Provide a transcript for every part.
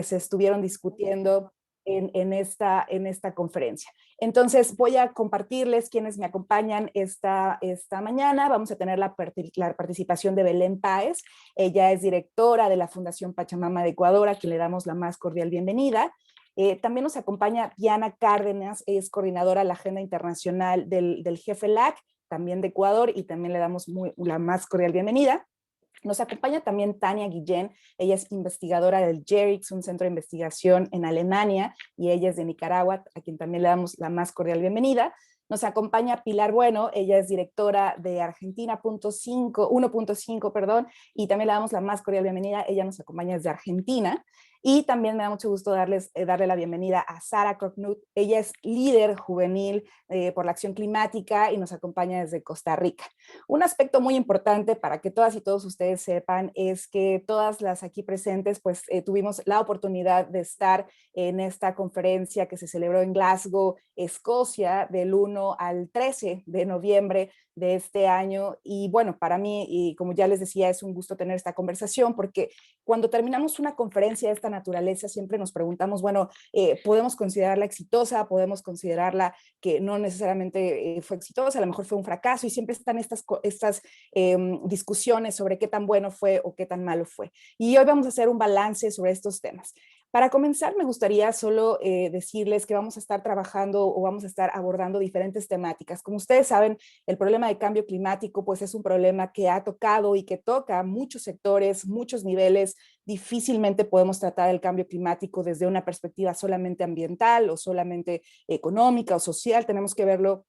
se estuvieron discutiendo en esta conferencia. Entonces voy a compartirles quienes me acompañan esta mañana. Vamos a tener la participación de Belén Páez. Ella es directora de la Fundación Pachamama de Ecuador, a quien le damos la más cordial bienvenida. También nos acompaña Diana Cárdenas, es coordinadora de la Agenda Internacional del GFLAC, también de Ecuador, y también le damos la más cordial bienvenida. Nos acompaña también Tania Guillén, ella es investigadora del JERIX, un centro de investigación en Alemania, y ella es de Nicaragua, a quien también le damos la más cordial bienvenida. Nos acompaña Pilar Bueno, ella es directora de Argentina 1.5, perdón, y también le damos la más cordial bienvenida, ella nos acompaña desde Argentina. Y también me da mucho gusto darle la bienvenida a Sara Koknut, ella es líder juvenil por la acción climática y nos acompaña desde Costa Rica. Un aspecto muy importante para que todas y todos ustedes sepan es que todas las aquí presentes pues tuvimos la oportunidad de estar en esta conferencia que se celebró en Glasgow, Escocia, del 1 al 13 de noviembre de este año. Y bueno, para mí, y como ya les decía, es un gusto tener esta conversación porque cuando terminamos una conferencia de esta naturaleza siempre nos preguntamos, bueno, ¿podemos considerarla exitosa? ¿Podemos considerarla que no necesariamente fue exitosa? A lo mejor fue un fracaso, y siempre están estas discusiones sobre qué tan bueno fue o qué tan malo fue. Y hoy vamos a hacer un balance sobre estos temas. Para comenzar, me gustaría solo decirles que vamos a estar trabajando o vamos a estar abordando diferentes temáticas. Como ustedes saben, el problema de cambio climático pues es un problema que ha tocado y que toca muchos sectores, muchos niveles. Difícilmente podemos tratar el cambio climático desde una perspectiva solamente ambiental o solamente económica o social. Tenemos que verlo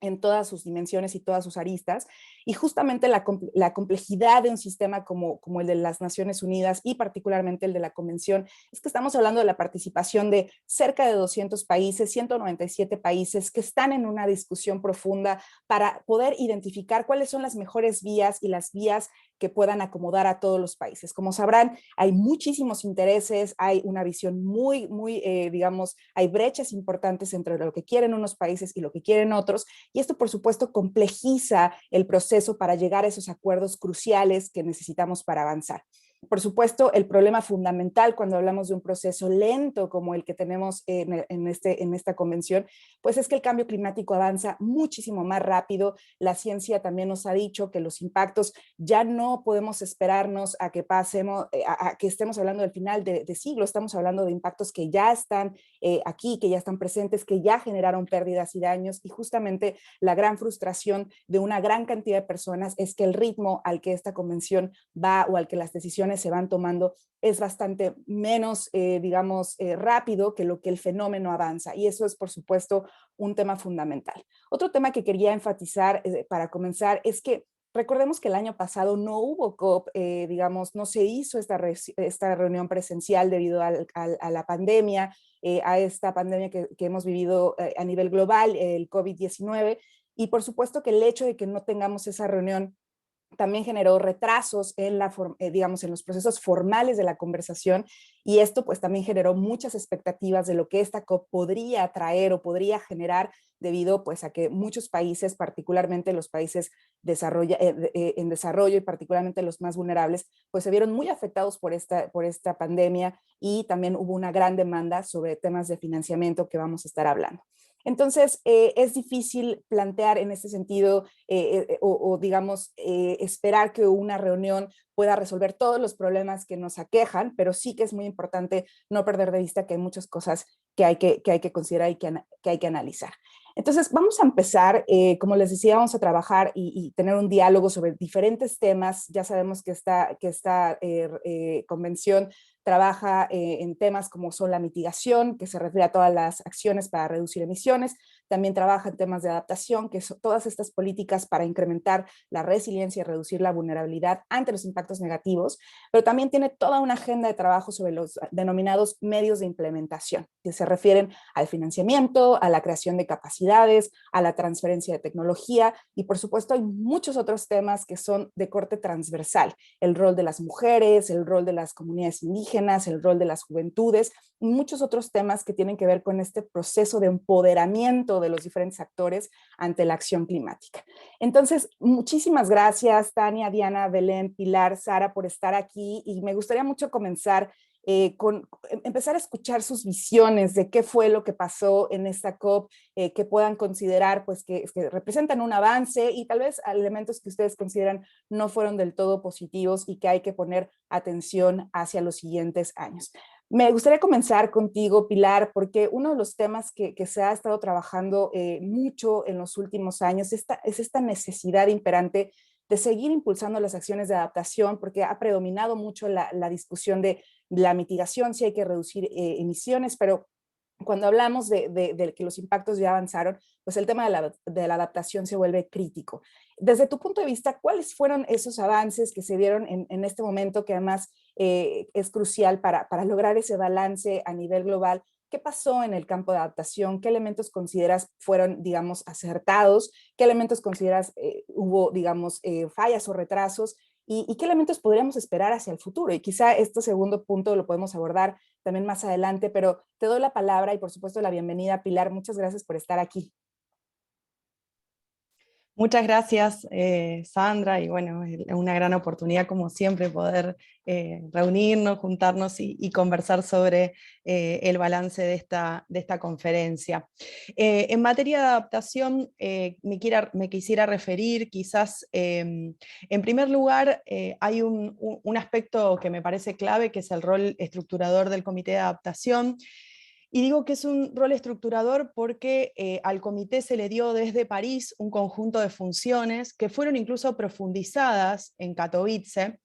en todas sus dimensiones y todas sus aristas, y justamente la complejidad de un sistema como el de las Naciones Unidas y particularmente el de la Convención es que estamos hablando de la participación de cerca de 200 países, 197 países que están en una discusión profunda para poder identificar cuáles son las mejores vías y las vías que puedan acomodar a todos los países. Como sabrán, hay muchísimos intereses, hay una visión digamos, hay brechas importantes entre lo que quieren unos países y lo que quieren otros, y esto, por supuesto, complejiza el proceso para llegar a esos acuerdos cruciales que necesitamos para avanzar. Por supuesto, el problema fundamental cuando hablamos de un proceso lento como el que tenemos en esta convención, pues es que el cambio climático avanza muchísimo más rápido. La ciencia también nos ha dicho que los impactos ya no podemos esperarnos a que pasemos, a que estemos hablando del final de siglo. Estamos hablando de impactos que ya están aquí, que ya están presentes, que ya generaron pérdidas y daños, y justamente la gran frustración de una gran cantidad de personas es que el ritmo al que esta convención va o al que las decisiones se van tomando es bastante menos, rápido que lo que el fenómeno avanza, y eso es, por supuesto, un tema fundamental. Otro tema que quería enfatizar para comenzar es que recordemos que el año pasado no hubo COP, no se hizo esta reunión presencial debido a la pandemia, a esta pandemia que hemos vivido a nivel global, el COVID-19, y por supuesto que el hecho de que no tengamos esa reunión también generó retrasos en en los procesos formales de la conversación, y esto pues también generó muchas expectativas de lo que esta COP podría traer o podría generar, debido pues a que muchos países, particularmente los países en desarrollo y particularmente los más vulnerables, pues se vieron muy afectados por esta pandemia, y también hubo una gran demanda sobre temas de financiamiento que vamos a estar hablando. Entonces, es difícil plantear en este sentido esperar que una reunión pueda resolver todos los problemas que nos aquejan, pero sí que es muy importante no perder de vista que hay muchas cosas que hay que considerar y que hay que analizar. Entonces, vamos a empezar, como les decía, vamos a trabajar y tener un diálogo sobre diferentes temas. Ya sabemos que esta convención trabaja en temas como son la mitigación, que se refiere a todas las acciones para reducir emisiones. También trabaja en temas de adaptación, que son todas estas políticas para incrementar la resiliencia y reducir la vulnerabilidad ante los impactos negativos, pero también tiene toda una agenda de trabajo sobre los denominados medios de implementación, que se refieren al financiamiento, a la creación de capacidades, a la transferencia de tecnología, y por supuesto hay muchos otros temas que son de corte transversal: el rol de las mujeres, el rol de las comunidades indígenas, el rol de las juventudes, y muchos otros temas que tienen que ver con este proceso de empoderamiento de los diferentes actores ante la acción climática. Entonces, muchísimas gracias, Tania, Diana, Belén, Pilar, Sara, por estar aquí, y me gustaría mucho comenzar empezar a escuchar sus visiones de qué fue lo que pasó en esta COP, que puedan considerar pues, que representan un avance y tal vez elementos que ustedes consideran no fueron del todo positivos y que hay que poner atención hacia los siguientes años. Me gustaría comenzar contigo, Pilar, porque uno de los temas que se ha estado trabajando mucho en los últimos años es esta necesidad imperante de seguir impulsando las acciones de adaptación, porque ha predominado mucho la discusión de la mitigación, si hay que reducir emisiones, pero cuando hablamos de que los impactos ya avanzaron, pues el tema de la adaptación se vuelve crítico. Desde tu punto de vista, ¿cuáles fueron esos avances que se dieron en este momento, que además es crucial para lograr ese balance a nivel global? ¿Qué pasó en el campo de adaptación? ¿Qué elementos consideras fueron, digamos, acertados? ¿Qué elementos consideras hubo, digamos, fallas o retrasos? ¿Y qué elementos podríamos esperar hacia el futuro? Y quizá este segundo punto lo podemos abordar también más adelante, pero te doy la palabra y por supuesto la bienvenida, Pilar. Muchas gracias por estar aquí. Muchas gracias, Sandra, y bueno, es una gran oportunidad como siempre poder reunirnos, juntarnos y conversar sobre el balance de esta conferencia. En materia de adaptación, me quisiera referir quizás, en primer lugar, hay un aspecto que me parece clave, que es el rol estructurador del Comité de Adaptación. Y digo que es un rol estructurador porque al comité se le dio desde París un conjunto de funciones que fueron incluso profundizadas en Katowice.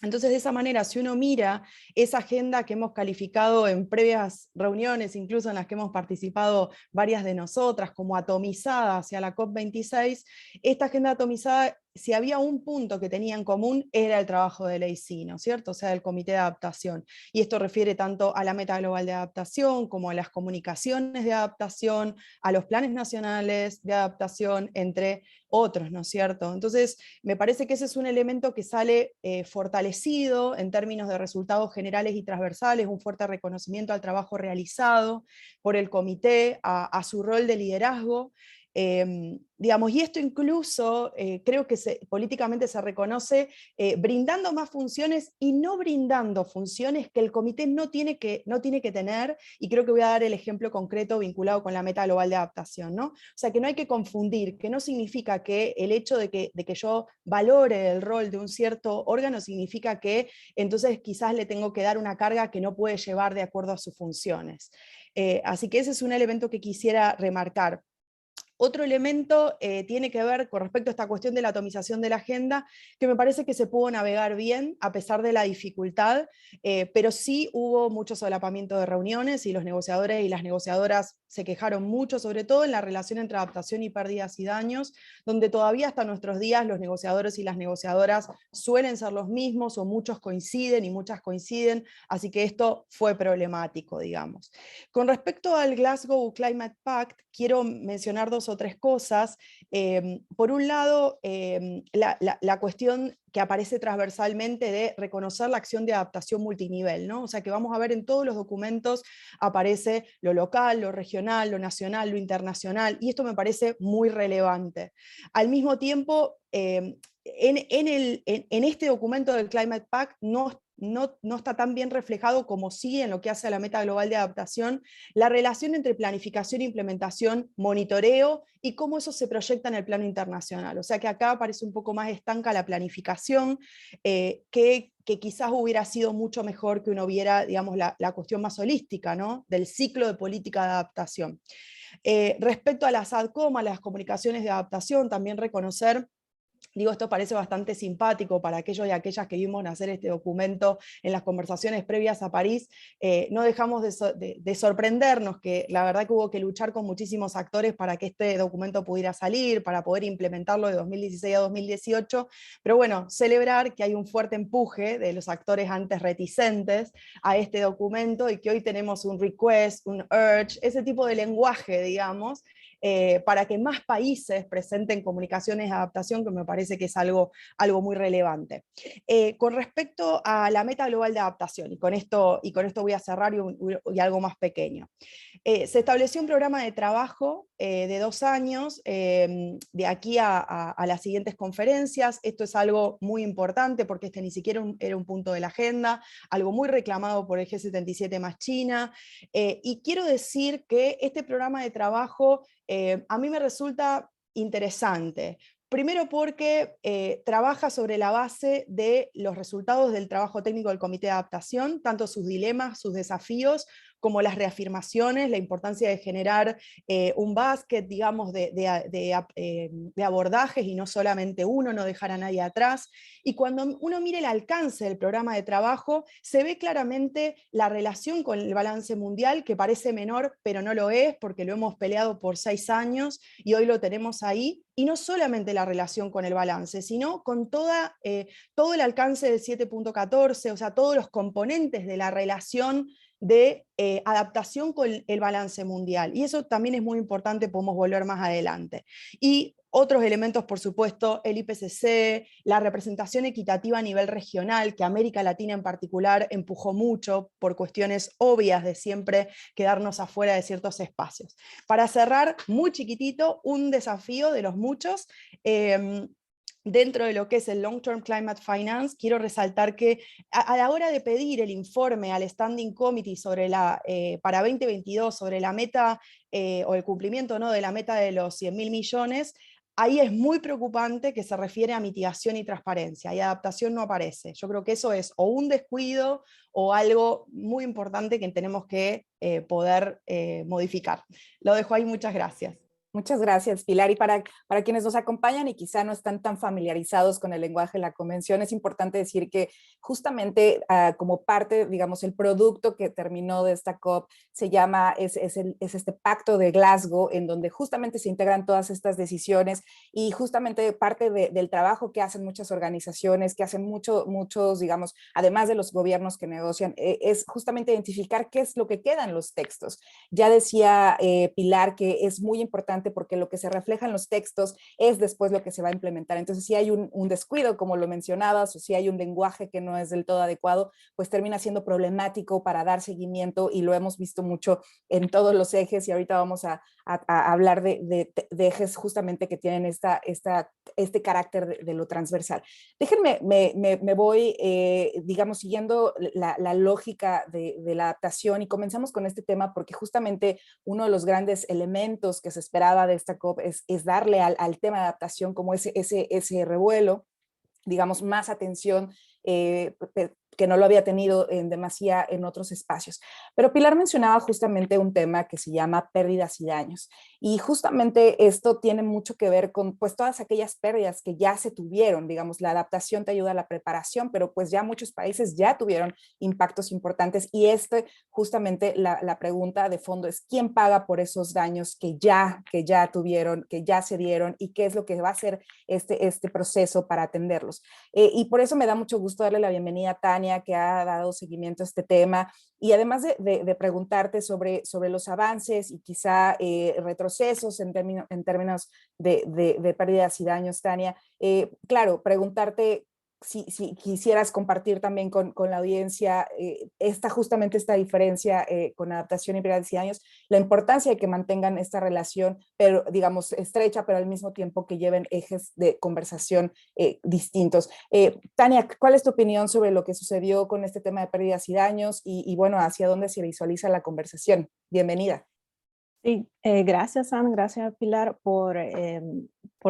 Entonces, de esa manera, si uno mira esa agenda que hemos calificado en previas reuniones, incluso en las que hemos participado varias de nosotras, como atomizada hacia la COP26, esta agenda atomizada, si había un punto que tenía en común, era el trabajo del EIC, ¿no es cierto? O sea, el Comité de Adaptación. Y esto refiere tanto a la meta global de adaptación, como a las comunicaciones de adaptación, a los planes nacionales de adaptación, entre otros, ¿no es cierto? Entonces, me parece que ese es un elemento que sale fortalecido en términos de resultados generales y transversales, un fuerte reconocimiento al trabajo realizado por el comité, a su rol de liderazgo. Digamos, y esto incluso creo que políticamente se reconoce brindando más funciones y no brindando funciones que el comité no tiene que tener, y creo que voy a dar el ejemplo concreto vinculado con la meta global de adaptación, ¿no? O sea, que no hay que confundir, que no significa que el hecho de que yo valore el rol de un cierto órgano significa que entonces quizás le tengo que dar una carga que no puede llevar de acuerdo a sus funciones. Así que ese es un elemento que quisiera remarcar. Otro elemento tiene que ver con respecto a esta cuestión de la atomización de la agenda, que me parece que se pudo navegar bien a pesar de la dificultad, pero sí hubo mucho solapamiento de reuniones y los negociadores y las negociadoras se quejaron mucho, sobre todo en la relación entre adaptación y pérdidas y daños, donde todavía hasta nuestros días los negociadores y las negociadoras suelen ser los mismos, o muchos coinciden y muchas coinciden, así que esto fue problemático, digamos. Con respecto al Glasgow Climate Pact, quiero mencionar dos o tres cosas. Por un lado, la cuestión que aparece transversalmente de reconocer la acción de adaptación multinivel, ¿no? O sea, que vamos a ver en todos los documentos aparece lo local, lo regional, lo nacional, lo internacional, y esto me parece muy relevante. Al mismo tiempo, en este documento del Climate Pact no está tan bien reflejado como sí en lo que hace a la meta global de adaptación, la relación entre planificación, implementación, monitoreo y cómo eso se proyecta en el plano internacional. O sea que acá parece un poco más estanca la planificación, que quizás hubiera sido mucho mejor que uno viera, digamos, la cuestión más holística, ¿no? Del ciclo de política de adaptación. Respecto a las ADCOM, a las comunicaciones de adaptación, también reconocer. Digo, esto parece bastante simpático para aquellos y aquellas que vimos nacer este documento en las conversaciones previas a París. No dejamos de sorprendernos, que la verdad que hubo que luchar con muchísimos actores para que este documento pudiera salir, para poder implementarlo de 2016 a 2018, pero bueno, celebrar que hay un fuerte empuje de los actores antes reticentes a este documento, y que hoy tenemos un request, un urge, ese tipo de lenguaje, digamos, para que más países presenten comunicaciones de adaptación, que me parece que es algo muy relevante. Con respecto a la meta global de adaptación, y con esto voy a cerrar, y algo más pequeño. Se estableció un programa de trabajo de 2 años, de aquí a las siguientes conferencias. Esto es algo muy importante porque este ni siquiera era un punto de la agenda, algo muy reclamado por el G77 más China. Y quiero decir que este programa de trabajo a mí me resulta interesante. Primero porque trabaja sobre la base de los resultados del trabajo técnico del Comité de Adaptación, tanto sus dilemas, sus desafíos, como las reafirmaciones, la importancia de generar un basket, digamos, de abordajes y no solamente uno, no dejar a nadie atrás. Y cuando uno mira el alcance del programa de trabajo, se ve claramente la relación con el balance mundial, que parece menor, pero no lo es, porque lo hemos peleado por 6 años y hoy lo tenemos ahí. Y no solamente la relación con el balance, sino con todo el alcance del 7.14, o sea, todos los componentes de la relación de adaptación con el balance mundial. Y eso también es muy importante, podemos volver más adelante. Y otros elementos, por supuesto, el IPCC, la representación equitativa a nivel regional, que América Latina en particular empujó mucho por cuestiones obvias de siempre quedarnos afuera de ciertos espacios. Para cerrar, muy chiquitito, un desafío de los muchos, dentro de lo que es el Long Term Climate Finance, quiero resaltar que a la hora de pedir el informe al Standing Committee sobre para 2022 sobre la meta o el cumplimiento, ¿no?, de la meta de los 100.000 millones, ahí es muy preocupante que se refiere a mitigación y transparencia, y adaptación no aparece. Yo creo que eso es o un descuido o algo muy importante que tenemos que poder modificar. Lo dejo ahí, muchas gracias. Muchas gracias, Pilar. Y para quienes nos acompañan y quizá no están tan familiarizados con el lenguaje de la convención, es importante decir que justamente como parte, digamos, el producto que terminó de esta COP se llama, es este pacto de Glasgow, en donde justamente se integran todas estas decisiones y justamente parte del trabajo que hacen muchas organizaciones, que hacen muchos, digamos, además de los gobiernos que negocian, es justamente identificar qué es lo que queda en los textos. Ya decía Pilar que es muy importante porque lo que se refleja en los textos es después lo que se va a implementar. Entonces, si hay un descuido, como lo mencionabas, o si hay un lenguaje que no es del todo adecuado, pues termina siendo problemático para dar seguimiento, y lo hemos visto mucho en todos los ejes, y ahorita vamos a hablar de ejes justamente que tienen este carácter de lo transversal. Déjenme, me voy, digamos, siguiendo la lógica de la adaptación, y comenzamos con este tema porque justamente uno de los grandes elementos que se esperaba de esta COP es darle al tema de adaptación como ese revuelo, digamos, más atención que no lo había tenido en demasía en otros espacios. Pero Pilar mencionaba justamente un tema que se llama pérdidas y daños. Y justamente esto tiene mucho que ver con pues todas aquellas pérdidas que ya se tuvieron. Digamos, la adaptación te ayuda a la preparación, pero pues ya muchos países ya tuvieron impactos importantes, y justamente la pregunta de fondo es ¿quién paga por esos daños que ya tuvieron, que ya se dieron, y qué es lo que va a hacer este proceso para atenderlos? Y por eso me da mucho gusto darle la bienvenida a Tania, que ha dado seguimiento a este tema, y además de preguntarte sobre los avances y quizá retrocesos en términos de pérdidas y daños, Tania, claro, preguntarte si quisieras compartir también con la audiencia justamente esta diferencia con adaptación y pérdidas y daños, la importancia de que mantengan esta relación, pero digamos estrecha, pero al mismo tiempo que lleven ejes de conversación distintos. Tania, ¿cuál es tu opinión sobre lo que sucedió con este tema de pérdidas y daños y bueno, hacia dónde se visualiza la conversación? Bienvenida. Sí, gracias, Anne, gracias, Pilar, por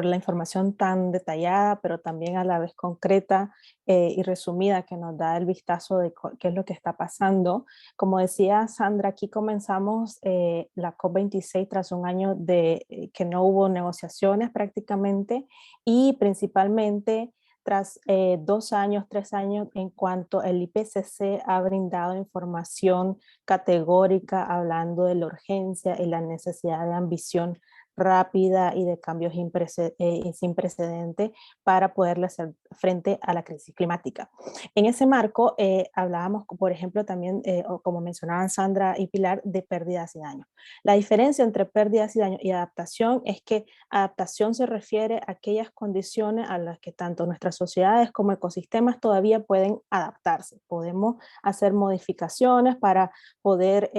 la información tan detallada, pero también a la vez concreta y resumida, que nos da el vistazo de qué es lo que está pasando. Como decía Sandra, aquí comenzamos la COP26 tras un año de que no hubo negociaciones prácticamente, y principalmente tras 2 años, 3 años, en cuanto el IPCC ha brindado información categórica hablando de la urgencia y la necesidad de ambición rápida y de cambios sin precedente para poderle hacer frente a la crisis climática. En ese marco hablábamos, por ejemplo, también, o como mencionaban Sandra y Pilar, de pérdidas y daños. La diferencia entre pérdidas y daños y adaptación es que adaptación se refiere a aquellas condiciones a las que tanto nuestras sociedades como ecosistemas todavía pueden adaptarse. Podemos hacer modificaciones para poder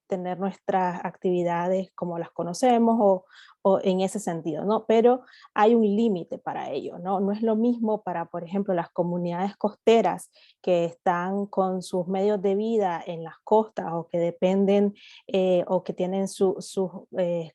tener nuestras actividades como las conocemos o en ese sentido, ¿no? Pero hay un límite para ello, ¿no? No es lo mismo para, por ejemplo, las comunidades costeras que están con sus medios de vida en las costas o que dependen o que tienen sus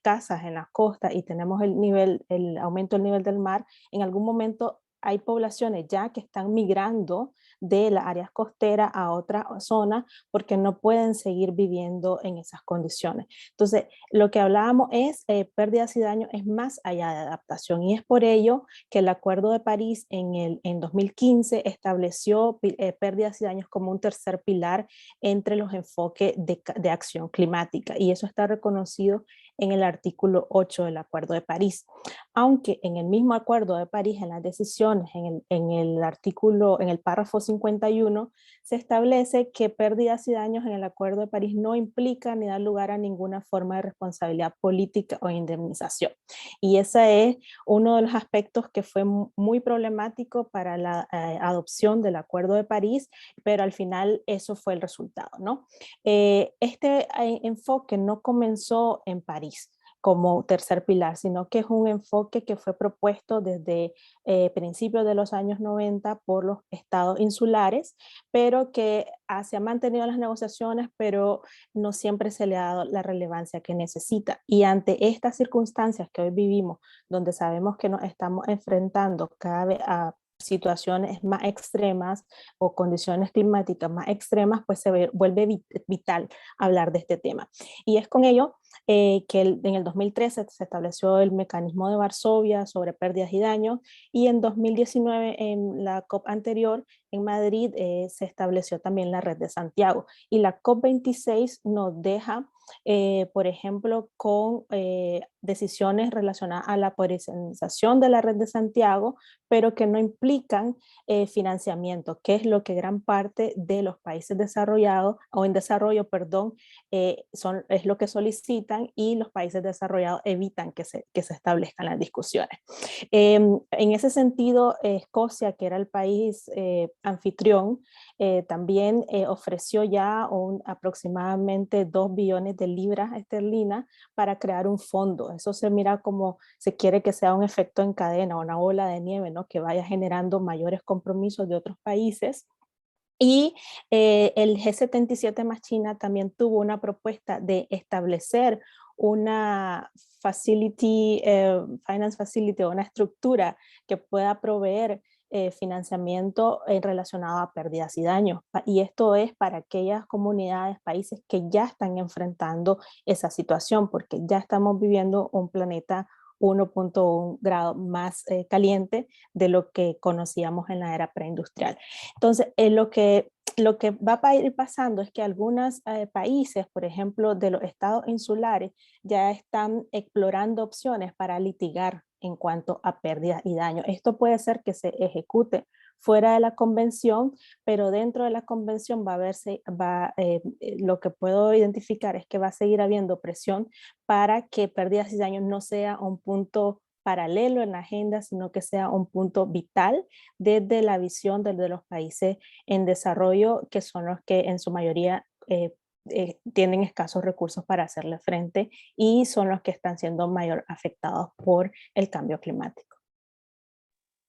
casas en las costas y tenemos el aumento del nivel del mar. En algún momento hay poblaciones ya que están migrando de las áreas costeras a otras zonas porque no pueden seguir viviendo en esas condiciones. Entonces, lo que hablábamos es pérdidas y daños es más allá de adaptación, y es por ello que el Acuerdo de París en 2015 estableció pérdidas y daños como un tercer pilar entre los enfoques de acción climática, y eso está reconocido en el artículo 8 del Acuerdo de París. Aunque en el mismo Acuerdo de París, en las decisiones, en el párrafo 51, se establece que pérdidas y daños en el Acuerdo de París no implican ni dan lugar a ninguna forma de responsabilidad política o indemnización. Y ese es uno de los aspectos que fue muy problemático para la adopción del Acuerdo de París, pero al final eso fue el resultado, ¿no? Este enfoque no comenzó en París como tercer pilar, sino que es un enfoque que fue propuesto desde principios de los años 90 por los estados insulares, pero que se han mantenido en las negociaciones, pero no siempre se le ha dado la relevancia que necesita. Y ante estas circunstancias que hoy vivimos, donde sabemos que nos estamos enfrentando cada vez a situaciones más extremas o condiciones climáticas más extremas, pues se vuelve vital hablar de este tema. Y es con ello que en el 2013 se estableció el mecanismo de Varsovia sobre pérdidas y daños, y en 2019 en la COP anterior en Madrid se estableció también la Red de Santiago, y la COP26 nos deja por ejemplo, con decisiones relacionadas a la polarización de la Red de Santiago, pero que no implican financiamiento, que es lo que gran parte de los países desarrollados o en desarrollo, perdón, es lo que solicitan, y los países desarrollados evitan que se establezcan las discusiones. En ese sentido, Escocia, que era el país anfitrión, también ofreció ya aproximadamente 2 billones de libras esterlinas para crear un fondo. Eso se mira como se quiere que sea un efecto en cadena, una bola de nieve, ¿no? Que vaya generando mayores compromisos de otros países. Y el G77 más China también tuvo una propuesta de establecer una finance facility, o una estructura que pueda proveer financiamiento relacionado a pérdidas y daños. Y esto es para aquellas comunidades, países que ya están enfrentando esa situación, porque ya estamos viviendo un planeta 1.1 grado más caliente de lo que conocíamos en la era preindustrial. Entonces, lo que va a ir pasando es que algunos países, por ejemplo, de los estados insulares, ya están explorando opciones para litigar en cuanto a pérdidas y daños. Esto puede ser que se ejecute fuera de la convención, pero dentro de la convención lo que puedo identificar es que va a seguir habiendo presión para que pérdidas y daños no sea un punto paralelo en la agenda, sino que sea un punto vital desde la visión de los países en desarrollo, que son los que en su mayoría tienen escasos recursos para hacerle frente, y son los que están siendo mayor afectados por el cambio climático.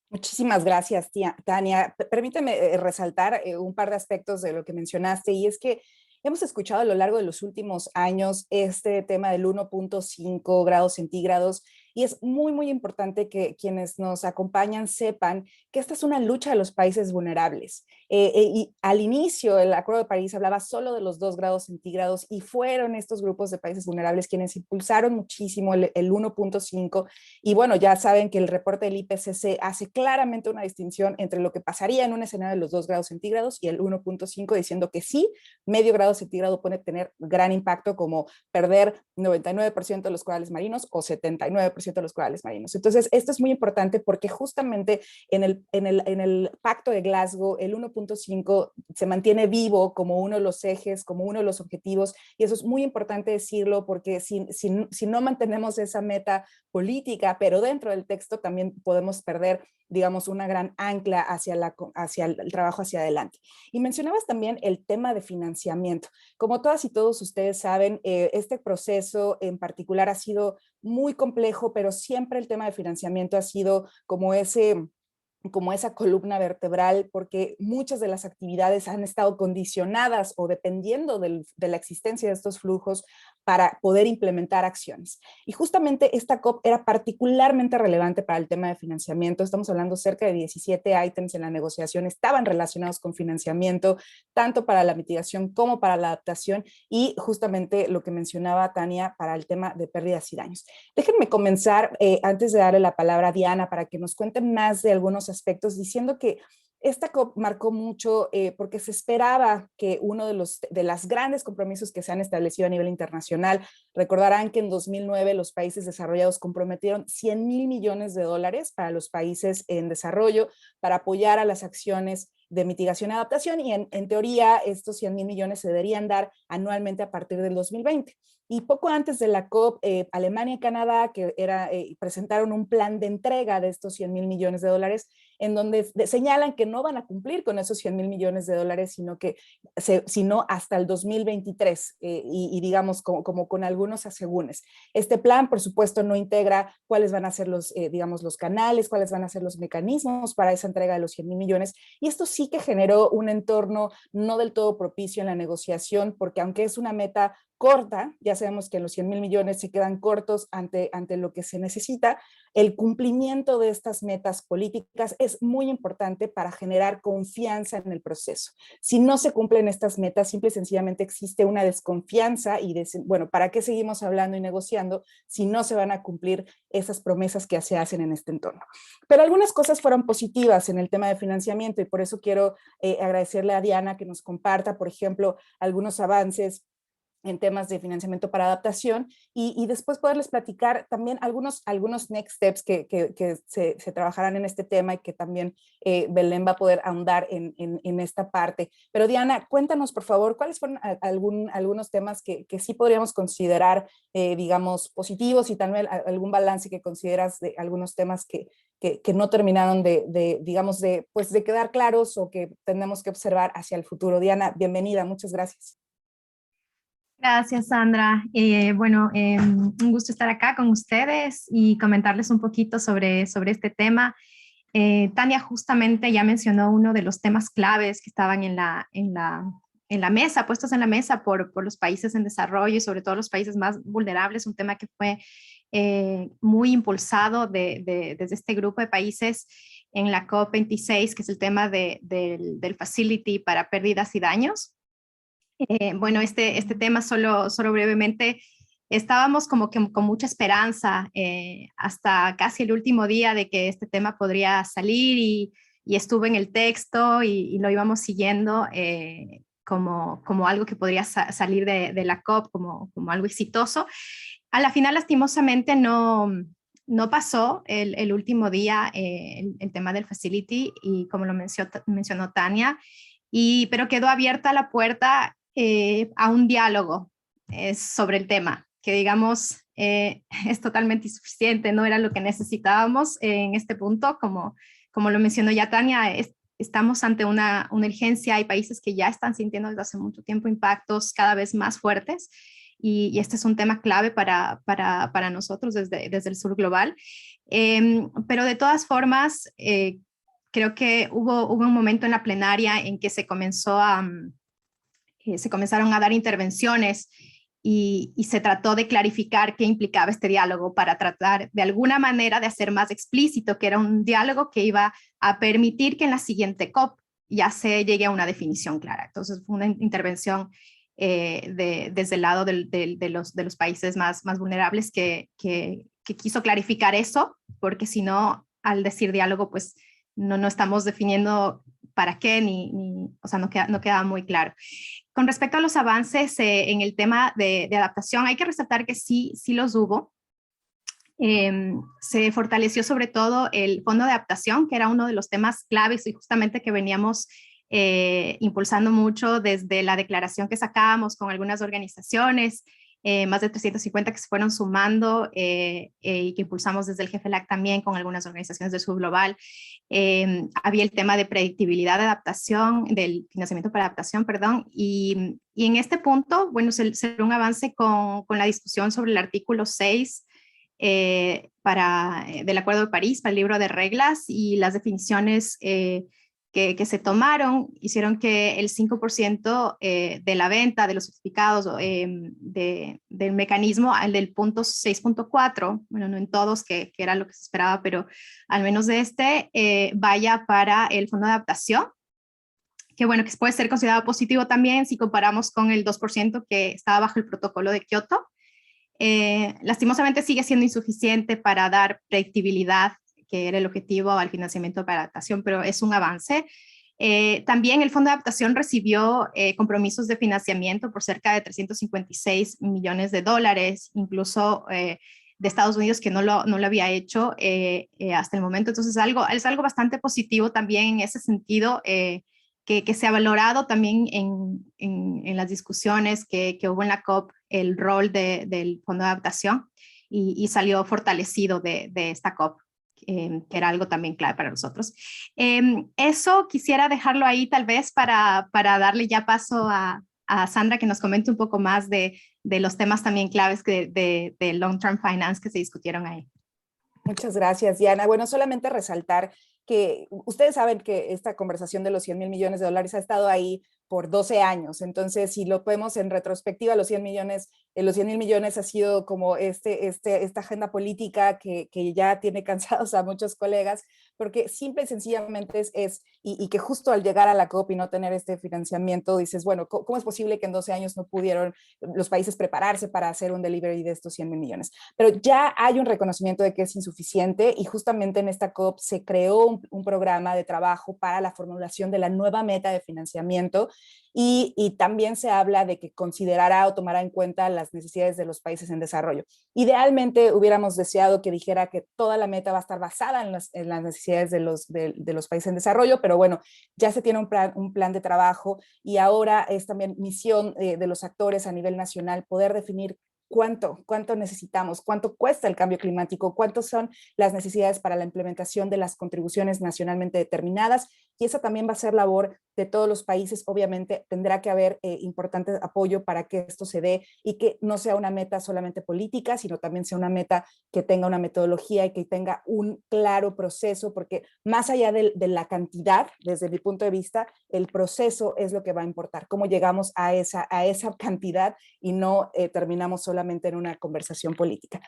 Muchísimas gracias, Tania. Permíteme resaltar un par de aspectos de lo que mencionaste, y es que hemos escuchado a lo largo de los últimos años este tema del 1.5 grados centígrados Y es muy, muy importante que quienes nos acompañan sepan que esta es una lucha de los países vulnerables. Y al inicio el Acuerdo de París hablaba solo de los 2 grados centígrados y fueron estos grupos de países vulnerables quienes impulsaron muchísimo el 1.5. Y bueno, ya saben que el reporte del IPCC hace claramente una distinción entre lo que pasaría en un escenario de los 2 grados centígrados y el 1.5, diciendo que sí, medio grado centígrado puede tener gran impacto, como perder 99% de los corales marinos o 79% de los corales marinos. Entonces, esto es muy importante porque justamente en el Pacto de Glasgow, el 1.5 se mantiene vivo como uno de los ejes, como uno de los objetivos, y eso es muy importante decirlo porque si no mantenemos esa meta política, pero dentro del texto también podemos perder, digamos, una gran ancla hacia el trabajo hacia adelante. Y mencionabas también el tema de financiamiento. Como todas y todos ustedes saben, este proceso en particular ha sido muy complejo, pero siempre el tema de financiamiento ha sido como esa columna vertebral, porque muchas de las actividades han estado condicionadas o dependiendo de la existencia de estos flujos para poder implementar acciones. Y justamente esta COP era particularmente relevante para el tema de financiamiento. Estamos hablando cerca de 17 ítems en la negociación estaban relacionados con financiamiento, tanto para la mitigación como para la adaptación, y justamente lo que mencionaba Tania para el tema de pérdidas y daños. Déjenme comenzar, antes de darle la palabra a Diana, para que nos cuenten más de algunos aspectos, diciendo que esta COP marcó mucho porque se esperaba que uno de los grandes compromisos que se han establecido a nivel internacional, recordarán que en 2009 los países desarrollados comprometieron $100,000 millones para los países en desarrollo para apoyar a las acciones de mitigación y adaptación, y en teoría estos 100,000 millones se deberían dar anualmente a partir del 2020. Y poco antes de la COP, Alemania y Canadá presentaron un plan de entrega de estos 100,000 millones de dólares, en donde señalan que no van a cumplir con esos 100,000 millones de dólares, sino hasta el 2023, y digamos como con algunos asegúnes. Este plan, por supuesto, no integra cuáles van a ser los canales, cuáles van a ser los mecanismos para esa entrega de los 100,000 millones, y esto sí que generó un entorno no del todo propicio en la negociación, porque aunque es una meta corta, ya sabemos que los 100,000 millones se quedan cortos ante lo que se necesita, el cumplimiento de estas metas políticas es muy importante para generar confianza en el proceso. Si no se cumplen estas metas, simple y sencillamente existe una desconfianza y bueno, ¿para qué seguimos hablando y negociando si no se van a cumplir esas promesas que se hacen en este entorno? Pero algunas cosas fueron positivas en el tema de financiamiento, y por eso quiero agradecerle a Diana que nos comparta, por ejemplo, algunos avances en temas de financiamiento para adaptación, y después poderles platicar también algunos next steps que se trabajarán en este tema, y que también Belén va a poder ahondar en esta parte. Pero Diana, cuéntanos por favor, ¿cuáles fueron algunos temas que sí podríamos considerar, digamos, positivos, y también algún balance que consideras de algunos temas que no terminaron digamos, de quedar claros o que tenemos que observar hacia el futuro? Diana, bienvenida, muchas gracias. Gracias, Sandra. Un gusto estar acá con ustedes y comentarles un poquito sobre este tema. Tania justamente ya mencionó uno de los temas claves que estaban en la mesa, puestos en la mesa por los países en desarrollo y sobre todo los países más vulnerables, un tema que fue muy impulsado desde este grupo de países en la COP26, que es el tema del Facility para pérdidas y daños. Este tema solo brevemente, estábamos como que con mucha esperanza hasta casi el último día de que este tema podría salir, y estuvo en el texto y lo íbamos siguiendo como algo que podría salir de la COP como algo exitoso. A la final, lastimosamente, no pasó el último día el tema del Facility, y como lo mencionó Tania, pero quedó abierta la puerta a un diálogo sobre el tema, que digamos es totalmente insuficiente, no era lo que necesitábamos en este punto. Como lo mencionó ya Tania, estamos ante una urgencia. Hay países que ya están sintiendo desde hace mucho tiempo impactos cada vez más fuertes, y este es un tema clave para nosotros desde el sur global. Pero de todas formas, creo que hubo un momento en la plenaria en que se comenzaron a dar intervenciones, y se trató de clarificar qué implicaba este diálogo para tratar de alguna manera de hacer más explícito que era un diálogo que iba a permitir que en la siguiente COP ya se llegue a una definición clara. Entonces fue una intervención desde el lado de los países más vulnerables que quiso clarificar eso, porque si no, al decir diálogo, pues no estamos definiendo para qué, o sea, no queda muy claro. Con respecto a los avances en el tema de adaptación, hay que resaltar que sí los hubo. Se fortaleció sobre todo el fondo de adaptación, que era uno de los temas claves y justamente que veníamos impulsando mucho desde la declaración que sacábamos con algunas organizaciones, más de 350 que se fueron sumando y que impulsamos desde el GFLAC también con algunas organizaciones del Sur Global. Había el tema de predictibilidad de adaptación, del financiamiento para adaptación, perdón, y en este punto, bueno, se dio un avance con la discusión sobre el artículo 6 del Acuerdo de París para el libro de reglas y las definiciones que se tomaron hicieron que el 5% de la venta de los certificados del mecanismo, al del punto 6.4, bueno, no en todos, que era lo que se esperaba, pero al menos de vaya para el fondo de adaptación, que bueno, que puede ser considerado positivo también si comparamos con el 2% que estaba bajo el protocolo de Kioto. Lastimosamente sigue siendo insuficiente para dar predictibilidad, que era el objetivo al financiamiento para adaptación, pero es un avance. También el Fondo de Adaptación recibió compromisos de financiamiento por cerca de 356 millones de dólares, incluso de Estados Unidos, que no lo había hecho hasta el momento. Entonces es algo bastante positivo también en ese sentido, que se ha valorado también en las discusiones que hubo en la COP el rol del Fondo de Adaptación y salió fortalecido de esta COP. Que era algo también clave para nosotros. Eso quisiera dejarlo ahí tal vez para darle ya paso a Sandra que nos comente un poco más de los temas también claves de long-term finance que se discutieron ahí. Muchas gracias, Diana. Bueno, solamente resaltar que ustedes saben que esta conversación de los 100,000 millones de dólares ha estado ahí por 12 años. Entonces, si lo vemos en retrospectiva, los 100,000 millones ha sido como esta agenda política que ya tiene cansados a muchos colegas, porque simple y sencillamente y que justo al llegar a la COP y no tener este financiamiento, dices, bueno, ¿cómo es posible que en 12 años no pudieron los países prepararse para hacer un delivery de estos 100,000 millones? Pero ya hay un reconocimiento de que es insuficiente y justamente en esta COP se creó un programa de trabajo para la formulación de la nueva meta de financiamiento y también se habla de que considerará o tomará en cuenta las necesidades de los países en desarrollo. Idealmente hubiéramos deseado que dijera que toda la meta va a estar basada en las necesidades de los países en desarrollo, pero bueno, ya se tiene un plan de trabajo y ahora es también misión de los actores a nivel nacional poder definir cuánto necesitamos, cuánto cuesta el cambio climático, cuántas son las necesidades para la implementación de las contribuciones nacionalmente determinadas, y esa también va a ser labor de todos los países. Obviamente tendrá que haber importante apoyo para que esto se dé y que no sea una meta solamente política, sino también sea una meta que tenga una metodología y que tenga un claro proceso, porque más allá de la cantidad, desde mi punto de vista, el proceso es lo que va a importar, cómo llegamos a esa cantidad y no terminamos solamente en una conversación política.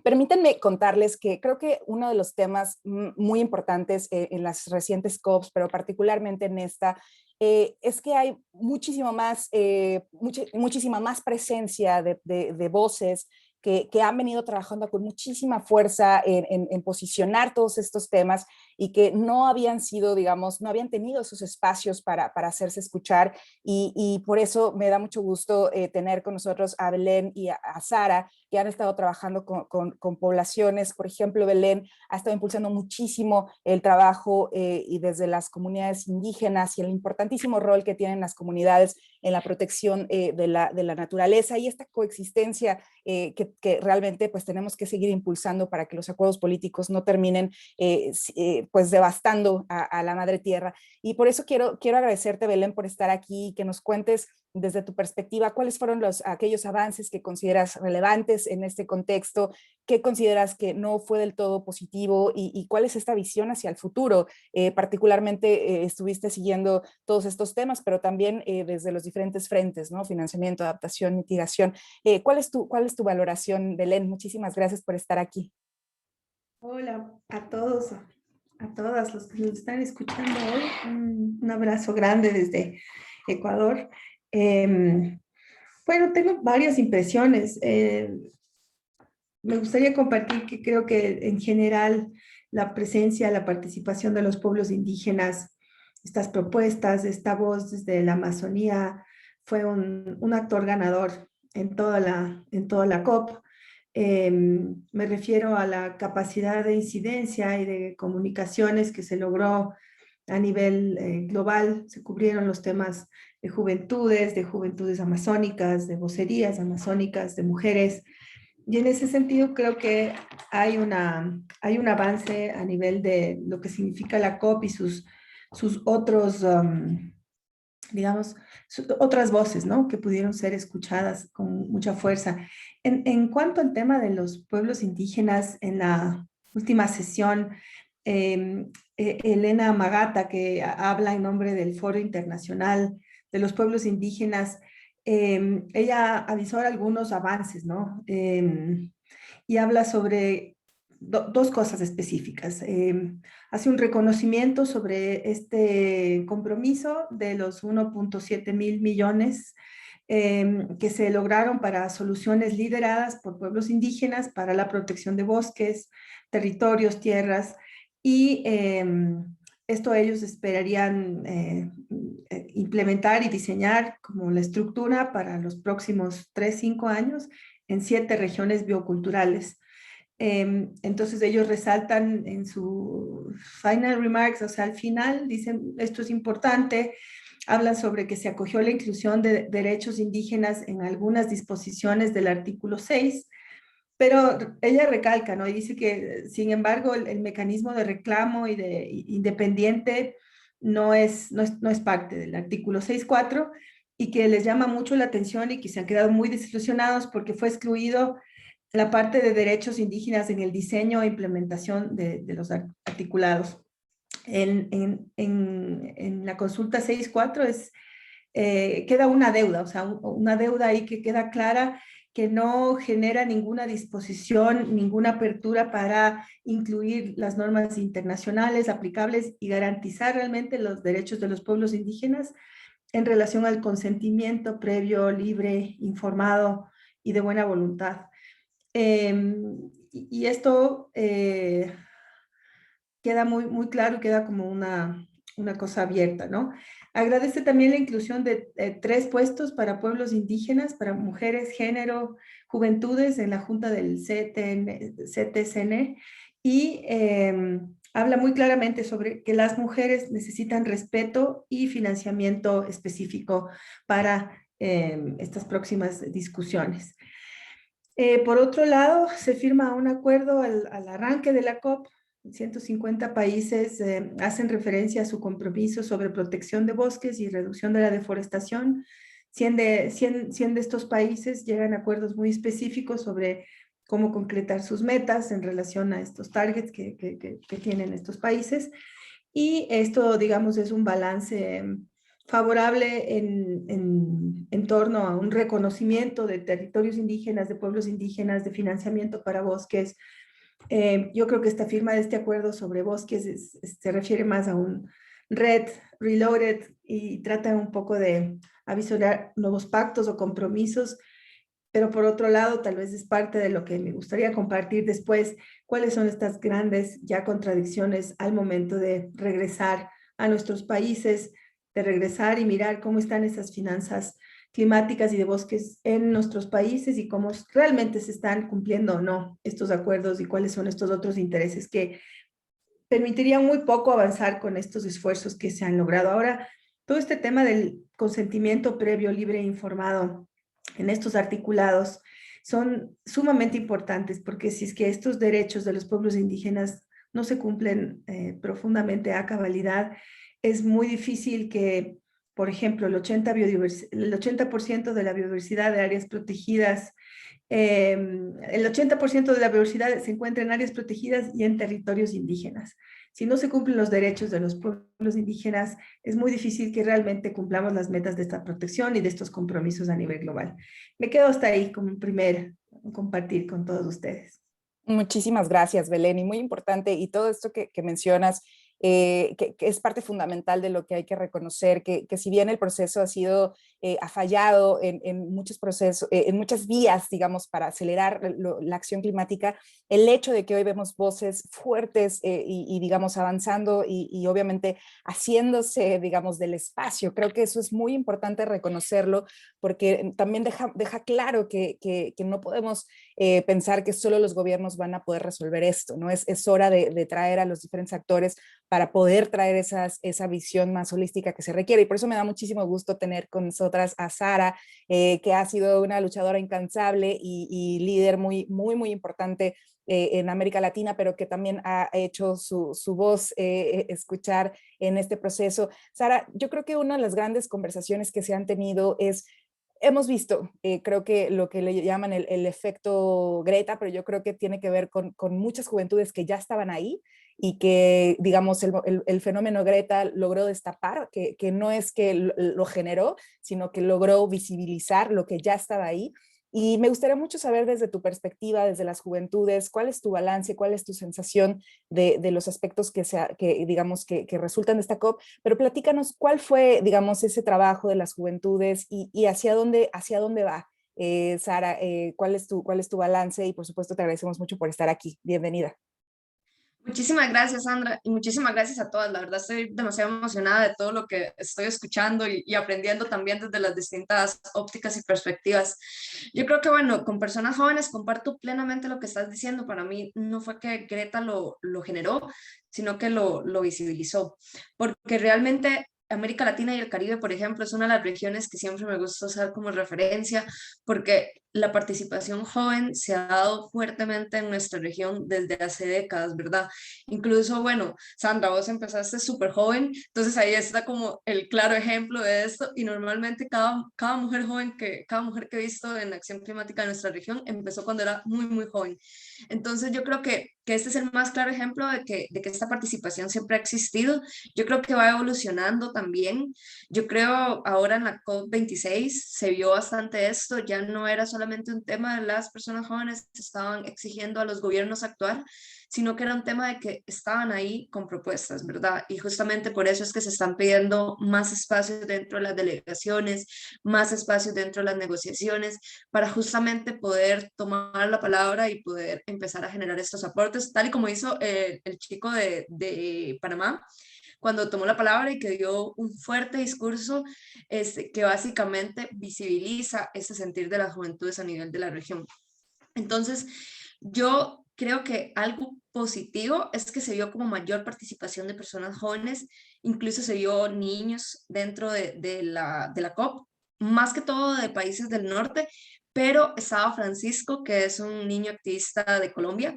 Permítanme contarles que creo que uno de los temas muy importantes en las recientes COPs, pero particularmente en esta, es que hay muchísima más presencia de voces que han venido trabajando con muchísima fuerza en posicionar todos estos temas y que no habían sido, digamos, no habían tenido esos espacios para hacerse escuchar, y por eso me da mucho gusto tener con nosotros a Belén y a Sara, que han estado trabajando con poblaciones. Por ejemplo, Belén ha estado impulsando muchísimo el trabajo y desde las comunidades indígenas y el importantísimo rol que tienen las comunidades en la protección de la naturaleza y esta coexistencia que realmente pues tenemos que seguir impulsando para que los acuerdos políticos no terminen pues devastando a la madre tierra. Y por eso quiero agradecerte, Belén, por estar aquí y que nos cuentes desde tu perspectiva, ¿cuáles fueron aquellos avances que consideras relevantes en este contexto? ¿Qué consideras que no fue del todo positivo? ¿Y cuál es esta visión hacia el futuro? Particularmente estuviste siguiendo todos estos temas, pero también desde los diferentes frentes, ¿no? Financiamiento, adaptación, mitigación. ¿Cuál es tu valoración, Belén? Muchísimas gracias por estar aquí. Hola a todos, a todas los que nos están escuchando hoy. Un abrazo grande desde Ecuador. Bueno, tengo varias impresiones. Me gustaría compartir que creo que en general la presencia, la participación de los pueblos indígenas, estas propuestas, esta voz desde la Amazonía fue un actor ganador en toda la COP. Me refiero a la capacidad de incidencia y de comunicaciones que se logró a nivel global. Se cubrieron los temas de juventudes amazónicas, de vocerías amazónicas, de mujeres. Y en ese sentido creo que hay un avance a nivel de lo que significa la COP y sus otros, digamos, otras voces, ¿no? Que pudieron ser escuchadas con mucha fuerza. En cuanto al tema de los pueblos indígenas, en la última sesión, Elena Magata, que habla en nombre del Foro Internacional de los Pueblos Indígenas, ella avisó algunos avances, ¿no? Y habla sobre dos cosas específicas. Hace un reconocimiento sobre este compromiso de los 1.7 mil millones que se lograron para soluciones lideradas por pueblos indígenas para la protección de bosques, territorios, tierras, y esto ellos esperarían implementar y diseñar como la estructura para los próximos 3-5 años en 7 regiones bioculturales. Entonces ellos resaltan en su final remarks, o sea, al final dicen, esto es importante, hablan sobre que se acogió la inclusión de derechos indígenas en algunas disposiciones del artículo 6, pero ella recalca, ¿no? Y dice que, sin embargo, el mecanismo de reclamo y de independiente no es parte del artículo 6.4 y que les llama mucho la atención y que se han quedado muy desilusionados porque fue excluido la parte de derechos indígenas en el diseño e implementación de los articulados. En la consulta 6.4 queda una deuda, o sea, una deuda ahí que queda clara que no genera ninguna disposición, ninguna apertura para incluir las normas internacionales aplicables y garantizar realmente los derechos de los pueblos indígenas en relación al consentimiento previo, libre, informado y de buena voluntad. Y esto queda muy claro y queda como una cosa abierta, ¿no? Agradece también la inclusión de 3 puestos para pueblos indígenas, para mujeres, género, juventudes en la Junta del CTCN y habla muy claramente sobre que las mujeres necesitan respeto y financiamiento específico para estas próximas discusiones. Por otro lado, se firma un acuerdo al arranque de la COP. 150 países hacen referencia a su compromiso sobre protección de bosques y reducción de la deforestación. 100 de estos países llegan a acuerdos muy específicos sobre cómo concretar sus metas en relación a estos targets que tienen estos países. Y esto, digamos, es un balance favorable en torno a un reconocimiento de territorios indígenas, de pueblos indígenas, de financiamiento para bosques. Yo creo que esta firma de este acuerdo sobre bosques se refiere más a un Red Reloaded y trata un poco de avisorar nuevos pactos o compromisos, pero por otro lado tal vez es parte de lo que me gustaría compartir después, cuáles son estas grandes ya contradicciones al momento de regresar a nuestros países, de regresar y mirar cómo están esas finanzas climáticas y de bosques en nuestros países y cómo realmente se están cumpliendo o no estos acuerdos y cuáles son estos otros intereses que permitirían muy poco avanzar con estos esfuerzos que se han logrado. Ahora, todo este tema del consentimiento previo, libre e informado en estos articulados son sumamente importantes porque si es que estos derechos de los pueblos indígenas no se cumplen profundamente a cabalidad, es muy difícil que por ejemplo, el 80% de la biodiversidad de áreas protegidas, el 80% de la biodiversidad se encuentra en áreas protegidas y en territorios indígenas. Si no se cumplen los derechos de los pueblos indígenas, es muy difícil que realmente cumplamos las metas de esta protección y de estos compromisos a nivel global. Me quedo hasta ahí como un primer compartir con todos ustedes. Muchísimas gracias, Belén, y muy importante, y todo esto que mencionas, que es parte fundamental de lo que hay que reconocer, que si bien el proceso ha fallado en muchos procesos, en muchas vías, digamos, para acelerar la acción climática, el hecho de que hoy vemos voces fuertes y digamos, avanzando y obviamente haciéndose, digamos, del espacio, creo que eso es muy importante reconocerlo, porque también deja claro que no podemos pensar que solo los gobiernos van a poder resolver esto, ¿no? Es hora de traer a los diferentes actores para poder traer esa visión más holística que se requiere. Y por eso me da muchísimo gusto tener con nosotras a Sara, que ha sido una luchadora incansable y líder muy, muy, muy importante en América Latina, pero que también ha hecho su voz escuchar en este proceso. Sara, yo creo que una de las grandes conversaciones que se han tenido es, hemos visto, creo que lo que le llaman el efecto Greta, pero yo creo que tiene que ver con muchas juventudes que ya estaban ahí y que, digamos, el fenómeno Greta logró destapar, que no es que lo generó, sino que logró visibilizar lo que ya estaba ahí. Y me gustaría mucho saber desde tu perspectiva, desde las juventudes, cuál es tu balance, cuál es tu sensación de los aspectos digamos, que resultan de esta COP, pero platícanos cuál fue, digamos, ese trabajo de las juventudes y hacia dónde va. Sara, ¿cuál es tu balance? Y por supuesto te agradecemos mucho por estar aquí. Bienvenida. Muchísimas gracias, Sandra, y muchísimas gracias a todas. La verdad estoy demasiado emocionada de todo lo que estoy escuchando y aprendiendo también desde las distintas ópticas y perspectivas. Yo creo que, bueno, con personas jóvenes comparto plenamente lo que estás diciendo. Para mí no fue que Greta lo generó, sino que lo visibilizó, porque realmente América Latina y el Caribe, por ejemplo, es una de las regiones que siempre me gusta usar como referencia, porque la participación joven se ha dado fuertemente en nuestra región desde hace décadas, ¿verdad? Incluso, bueno, Sandra, vos empezaste súper joven, entonces ahí está como el claro ejemplo de esto, y normalmente cada mujer joven, cada mujer que he visto en la acción climática de nuestra región empezó cuando era muy, muy joven. Entonces yo creo que este es el más claro ejemplo de que esta participación siempre ha existido. Yo creo que va evolucionando también. Yo creo ahora en la COP26 se vio bastante esto, ya no era solamente un tema de las personas jóvenes que estaban exigiendo a los gobiernos actuar, sino que era un tema de que estaban ahí con propuestas, ¿verdad? Y justamente por eso es que se están pidiendo más espacios dentro de las delegaciones, más espacios dentro de las negociaciones, para justamente poder tomar la palabra y poder empezar a generar estos aportes, tal y como hizo el chico de Panamá, cuando tomó la palabra y que dio un fuerte discurso que básicamente visibiliza ese sentir de las juventudes a nivel de la región. Entonces, yo creo que algo positivo es que se vio como mayor participación de personas jóvenes, incluso se vio niños dentro de la COP, más que todo de países del norte, pero estaba Francisco, que es un niño activista de Colombia,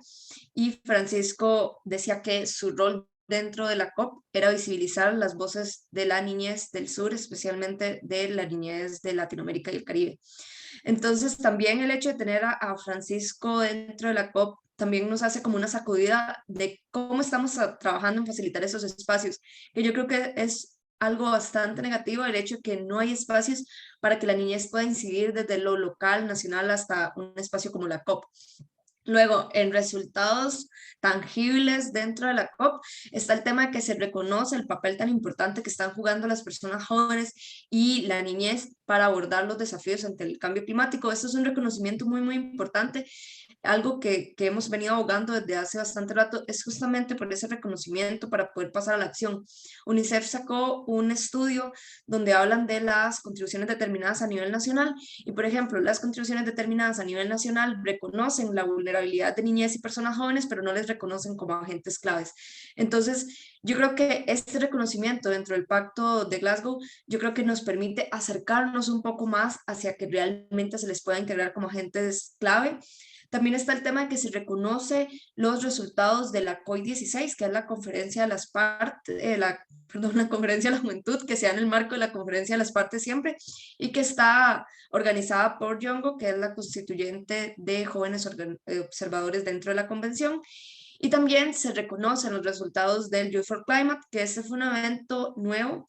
y Francisco decía que su rol dentro de la COP era visibilizar las voces de la niñez del sur, especialmente de la niñez de Latinoamérica y el Caribe. Entonces, también el hecho de tener a Francisco dentro de la COP también nos hace como una sacudida de cómo estamos trabajando en facilitar esos espacios, que yo creo que es algo bastante negativo, el hecho de que no hay espacios para que la niñez pueda incidir desde lo local, nacional, hasta un espacio como la COP. Luego, en resultados tangibles dentro de la COP, está el tema de que se reconoce el papel tan importante que están jugando las personas jóvenes y la niñez para abordar los desafíos ante el cambio climático. Esto es un reconocimiento muy, muy importante. Algo que hemos venido abogando desde hace bastante rato es justamente por ese reconocimiento para poder pasar a la acción. UNICEF sacó un estudio donde hablan de las contribuciones determinadas a nivel nacional y, por ejemplo, las contribuciones determinadas a nivel nacional reconocen la vulnerabilidad de niñez y personas jóvenes, pero no les reconocen como agentes claves. Entonces, yo creo que este reconocimiento dentro del Pacto de Glasgow, yo creo que nos permite acercarnos un poco más hacia que realmente se les pueda integrar como agentes clave. También está el tema de que se reconoce los resultados de la COI 16, que es la conferencia de las partes, la conferencia de la juventud, que se da en el marco de la conferencia de las partes siempre, y que está organizada por Yongo, que es la constituyente de jóvenes observadores dentro de la convención. Y también se reconocen los resultados del Youth for Climate, que este fue un evento nuevo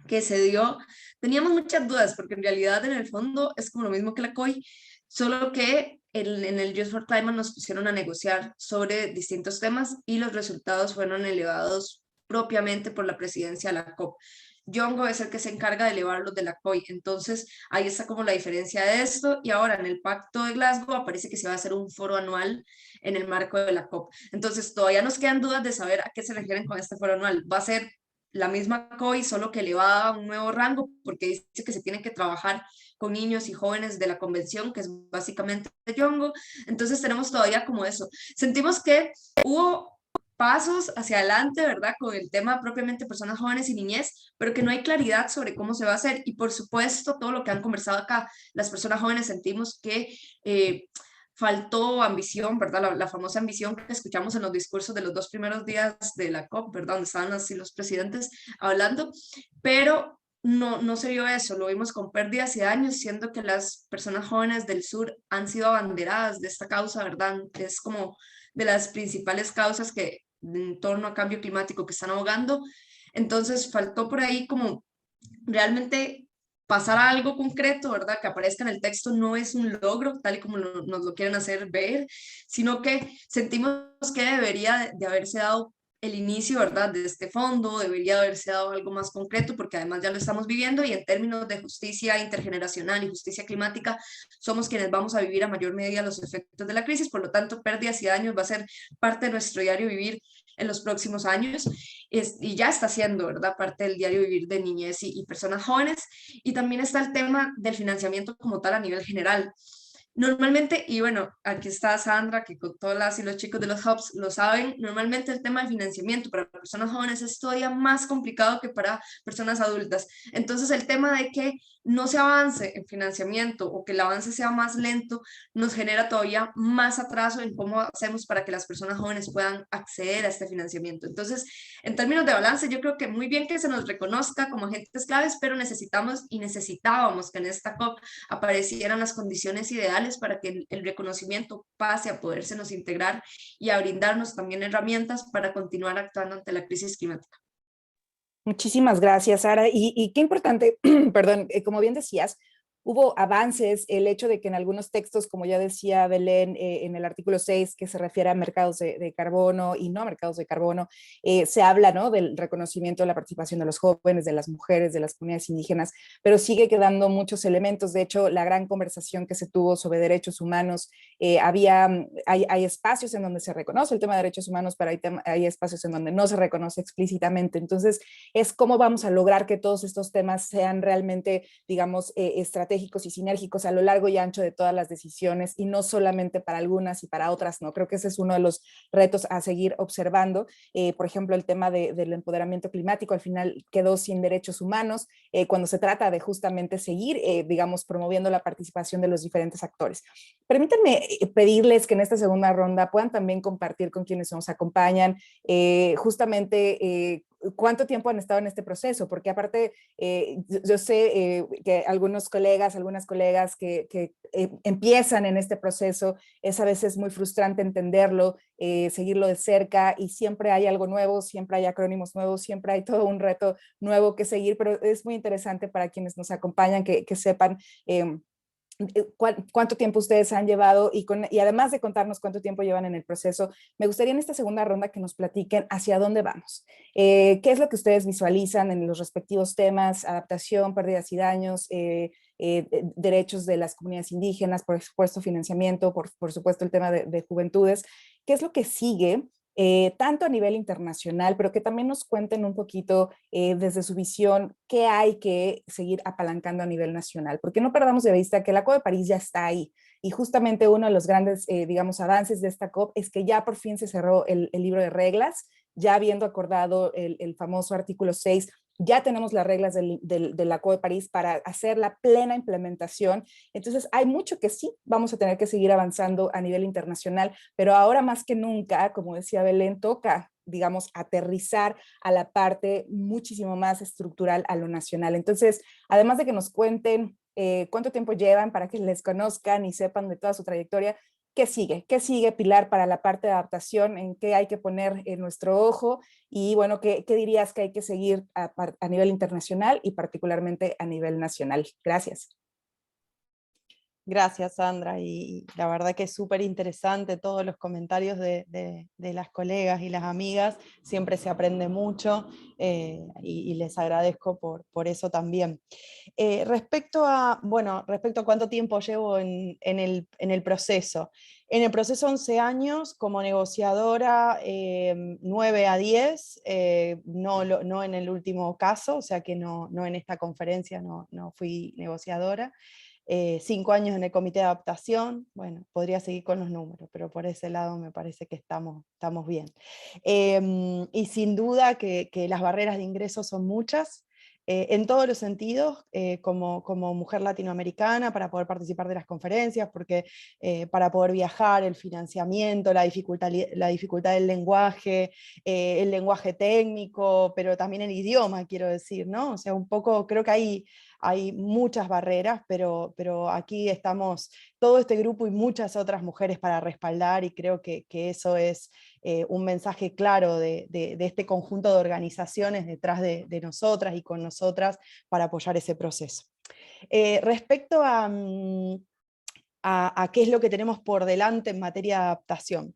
que se dio. Teníamos muchas dudas, porque en realidad en el fondo es como lo mismo que la COI, solo que en el Youth for Climate nos pusieron a negociar sobre distintos temas y los resultados fueron elevados propiamente por la presidencia de la COP. Yongo es el que se encarga de elevarlos de la COI, entonces ahí está como la diferencia de esto, y ahora en el Pacto de Glasgow aparece que se va a hacer un foro anual en el marco de la COP. Entonces todavía nos quedan dudas de saber a qué se refieren con este foro anual. ¿Va a ser la misma COI, solo que elevada a un nuevo rango, porque dice que se tiene que trabajar con niños y jóvenes de la convención, que es básicamente Yongo? Entonces tenemos todavía como eso. Sentimos que hubo pasos hacia adelante, ¿verdad? Con el tema propiamente personas jóvenes y niñez, pero que no hay claridad sobre cómo se va a hacer. Y por supuesto, todo lo que han conversado acá, las personas jóvenes sentimos que faltó ambición, ¿verdad? La famosa ambición que escuchamos en los discursos de los 2 primeros días de la COP, ¿verdad? Donde estaban así los presidentes hablando, pero no se vio eso, lo vimos con pérdidas y daños, siendo que las personas jóvenes del sur han sido abanderadas de esta causa, ¿verdad? Es como de las principales causas que en torno a cambio climático que están ahogando. Entonces faltó por ahí como realmente pasar a algo concreto, ¿verdad? Que aparezca en el texto no es un logro, tal y como nos lo quieren hacer ver, sino que sentimos que debería de haberse dado el inicio, ¿verdad? De este fondo, debería haberse dado algo más concreto, porque además ya lo estamos viviendo, y en términos de justicia intergeneracional y justicia climática, somos quienes vamos a vivir a mayor medida los efectos de la crisis. Por lo tanto, pérdidas y daños va a ser parte de nuestro diario vivir en los próximos años, y ya está siendo, ¿verdad?, parte del diario vivir de niñez y personas jóvenes. Y también está el tema del financiamiento como tal a nivel general. Normalmente, y bueno, aquí está Sandra, que con todas las y los chicos de los hubs lo saben, normalmente el tema de financiamiento para personas jóvenes es todavía más complicado que para personas adultas. Entonces, el tema de que no se avance en financiamiento o que el avance sea más lento nos genera todavía más atraso en cómo hacemos para que las personas jóvenes puedan acceder a este financiamiento. Entonces, en términos de balance, yo creo que muy bien que se nos reconozca como agentes claves, pero necesitamos y necesitábamos que en esta COP aparecieran las condiciones ideales para que el reconocimiento pase a podérsenos integrar y a brindarnos también herramientas para continuar actuando ante la crisis climática. Muchísimas gracias, Sara. Y qué importante, perdón, como bien decías, hubo avances, el hecho de que en algunos textos, como ya decía Belén, en el artículo 6, que se refiere a mercados de carbono y no mercados de carbono, se habla, ¿no?, del reconocimiento de la participación de los jóvenes, de las mujeres, de las comunidades indígenas, pero sigue quedando muchos elementos. De hecho, la gran conversación que se tuvo sobre derechos humanos, hay espacios en donde se reconoce el tema de derechos humanos, pero hay espacios en donde no se reconoce explícitamente. Entonces, es cómo vamos a lograr que todos estos temas sean realmente, digamos, estratégicos y sinérgicos a lo largo y ancho de todas las decisiones, y no solamente para algunas y para otras, ¿no? Creo que ese es uno de los retos a seguir observando. Por ejemplo, el tema del empoderamiento climático al final quedó sin derechos humanos cuando se trata de justamente seguir, digamos, promoviendo la participación de los diferentes actores. Permítanme pedirles que en esta segunda ronda puedan también compartir con quienes nos acompañan justamente cuánto tiempo han estado en este proceso, porque aparte yo sé que algunas colegas que empiezan en este proceso, es a veces muy frustrante entenderlo, seguirlo de cerca, y siempre hay algo nuevo, siempre hay acrónimos nuevos, siempre hay todo un reto nuevo que seguir, pero es muy interesante para quienes nos acompañan que sepan cuánto tiempo ustedes han llevado, y además de contarnos cuánto tiempo llevan en el proceso, me gustaría en esta segunda ronda que nos platiquen hacia dónde vamos. ¿Qué es lo que ustedes visualizan en los respectivos temas? Adaptación, pérdidas y daños, derechos de las comunidades indígenas, por supuesto financiamiento, por supuesto el tema de juventudes. ¿Qué es lo que sigue? Tanto a nivel internacional, pero que también nos cuenten un poquito desde su visión qué hay que seguir apalancando a nivel nacional, porque no perdamos de vista que la COP de París ya está ahí, y justamente uno de los grandes, digamos, avances de esta COP es que ya por fin se cerró el libro de reglas, ya habiendo acordado el famoso artículo 6, ya tenemos las reglas del Acuerdo de París para hacer la plena implementación. Entonces hay mucho que sí vamos a tener que seguir avanzando a nivel internacional, pero ahora más que nunca, como decía Belén, toca, digamos, aterrizar a la parte muchísimo más estructural, a lo nacional. Entonces, además de que nos cuenten cuánto tiempo llevan para que les conozcan y sepan de toda su trayectoria, ¿qué sigue? ¿Qué sigue, Pilar, para la parte de adaptación? ¿En qué hay que poner nuestro ojo? Y bueno, ¿qué dirías que hay que seguir a nivel internacional y particularmente a nivel nacional? Gracias. Gracias, Sandra, y la verdad que es súper interesante todos los comentarios de las colegas y las amigas, siempre se aprende mucho y les agradezco por eso también. Respecto a cuánto tiempo llevo en el proceso. En el proceso 11 años, como negociadora 9 a 10, no en el último caso, o sea que no en esta conferencia no fui negociadora. 5 años en el comité de adaptación, bueno, podría seguir con los números, pero por ese lado me parece que estamos bien. Y sin duda que las barreras de ingreso son muchas, en todos los sentidos, como mujer latinoamericana, para poder participar de las conferencias, porque para poder viajar, el financiamiento, la dificultad del lenguaje, el lenguaje técnico, pero también el idioma, quiero decir, ¿no? O sea, un poco, creo que hay muchas barreras, pero aquí estamos todo este grupo y muchas otras mujeres para respaldar, y creo que eso es un mensaje claro de este conjunto de organizaciones detrás de nosotras y con nosotras para apoyar ese proceso. Respecto a qué es lo que tenemos por delante en materia de adaptación.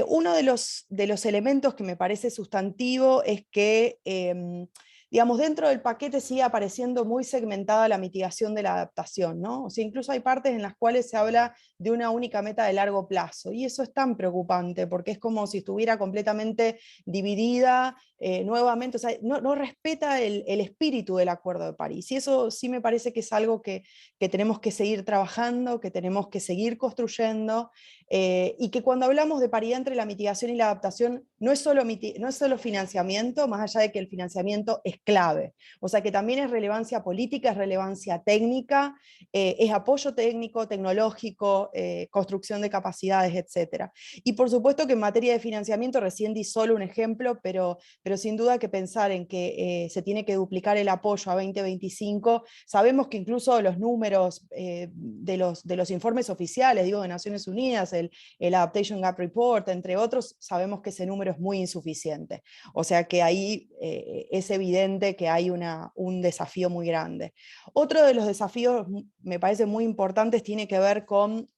Uno de los elementos que me parece sustantivo es que digamos, dentro del paquete sigue apareciendo muy segmentada la mitigación de la adaptación, ¿no? O sea, incluso hay partes en las cuales se habla de una única meta de largo plazo, y eso es tan preocupante, porque es como si estuviera completamente dividida nuevamente, o sea, no respeta el espíritu del Acuerdo de París, y eso sí me parece que es algo que tenemos que seguir trabajando, que tenemos que seguir construyendo, y que cuando hablamos de paridad entre la mitigación y la adaptación, no es solo financiamiento, más allá de que el financiamiento es clave, o sea que también es relevancia política, es relevancia técnica, es apoyo técnico, tecnológico, construcción de capacidades, etc. Y por supuesto que en materia de financiamiento, recién di solo un ejemplo, pero sin duda que pensar en que se tiene que duplicar el apoyo a 2025, sabemos que incluso los números de los informes oficiales, digo, de Naciones Unidas, el Adaptation Gap Report, entre otros, sabemos que ese número es muy insuficiente. O sea que ahí es evidente que hay un desafío muy grande. Otro de los desafíos, me parece muy importantes, tiene que ver con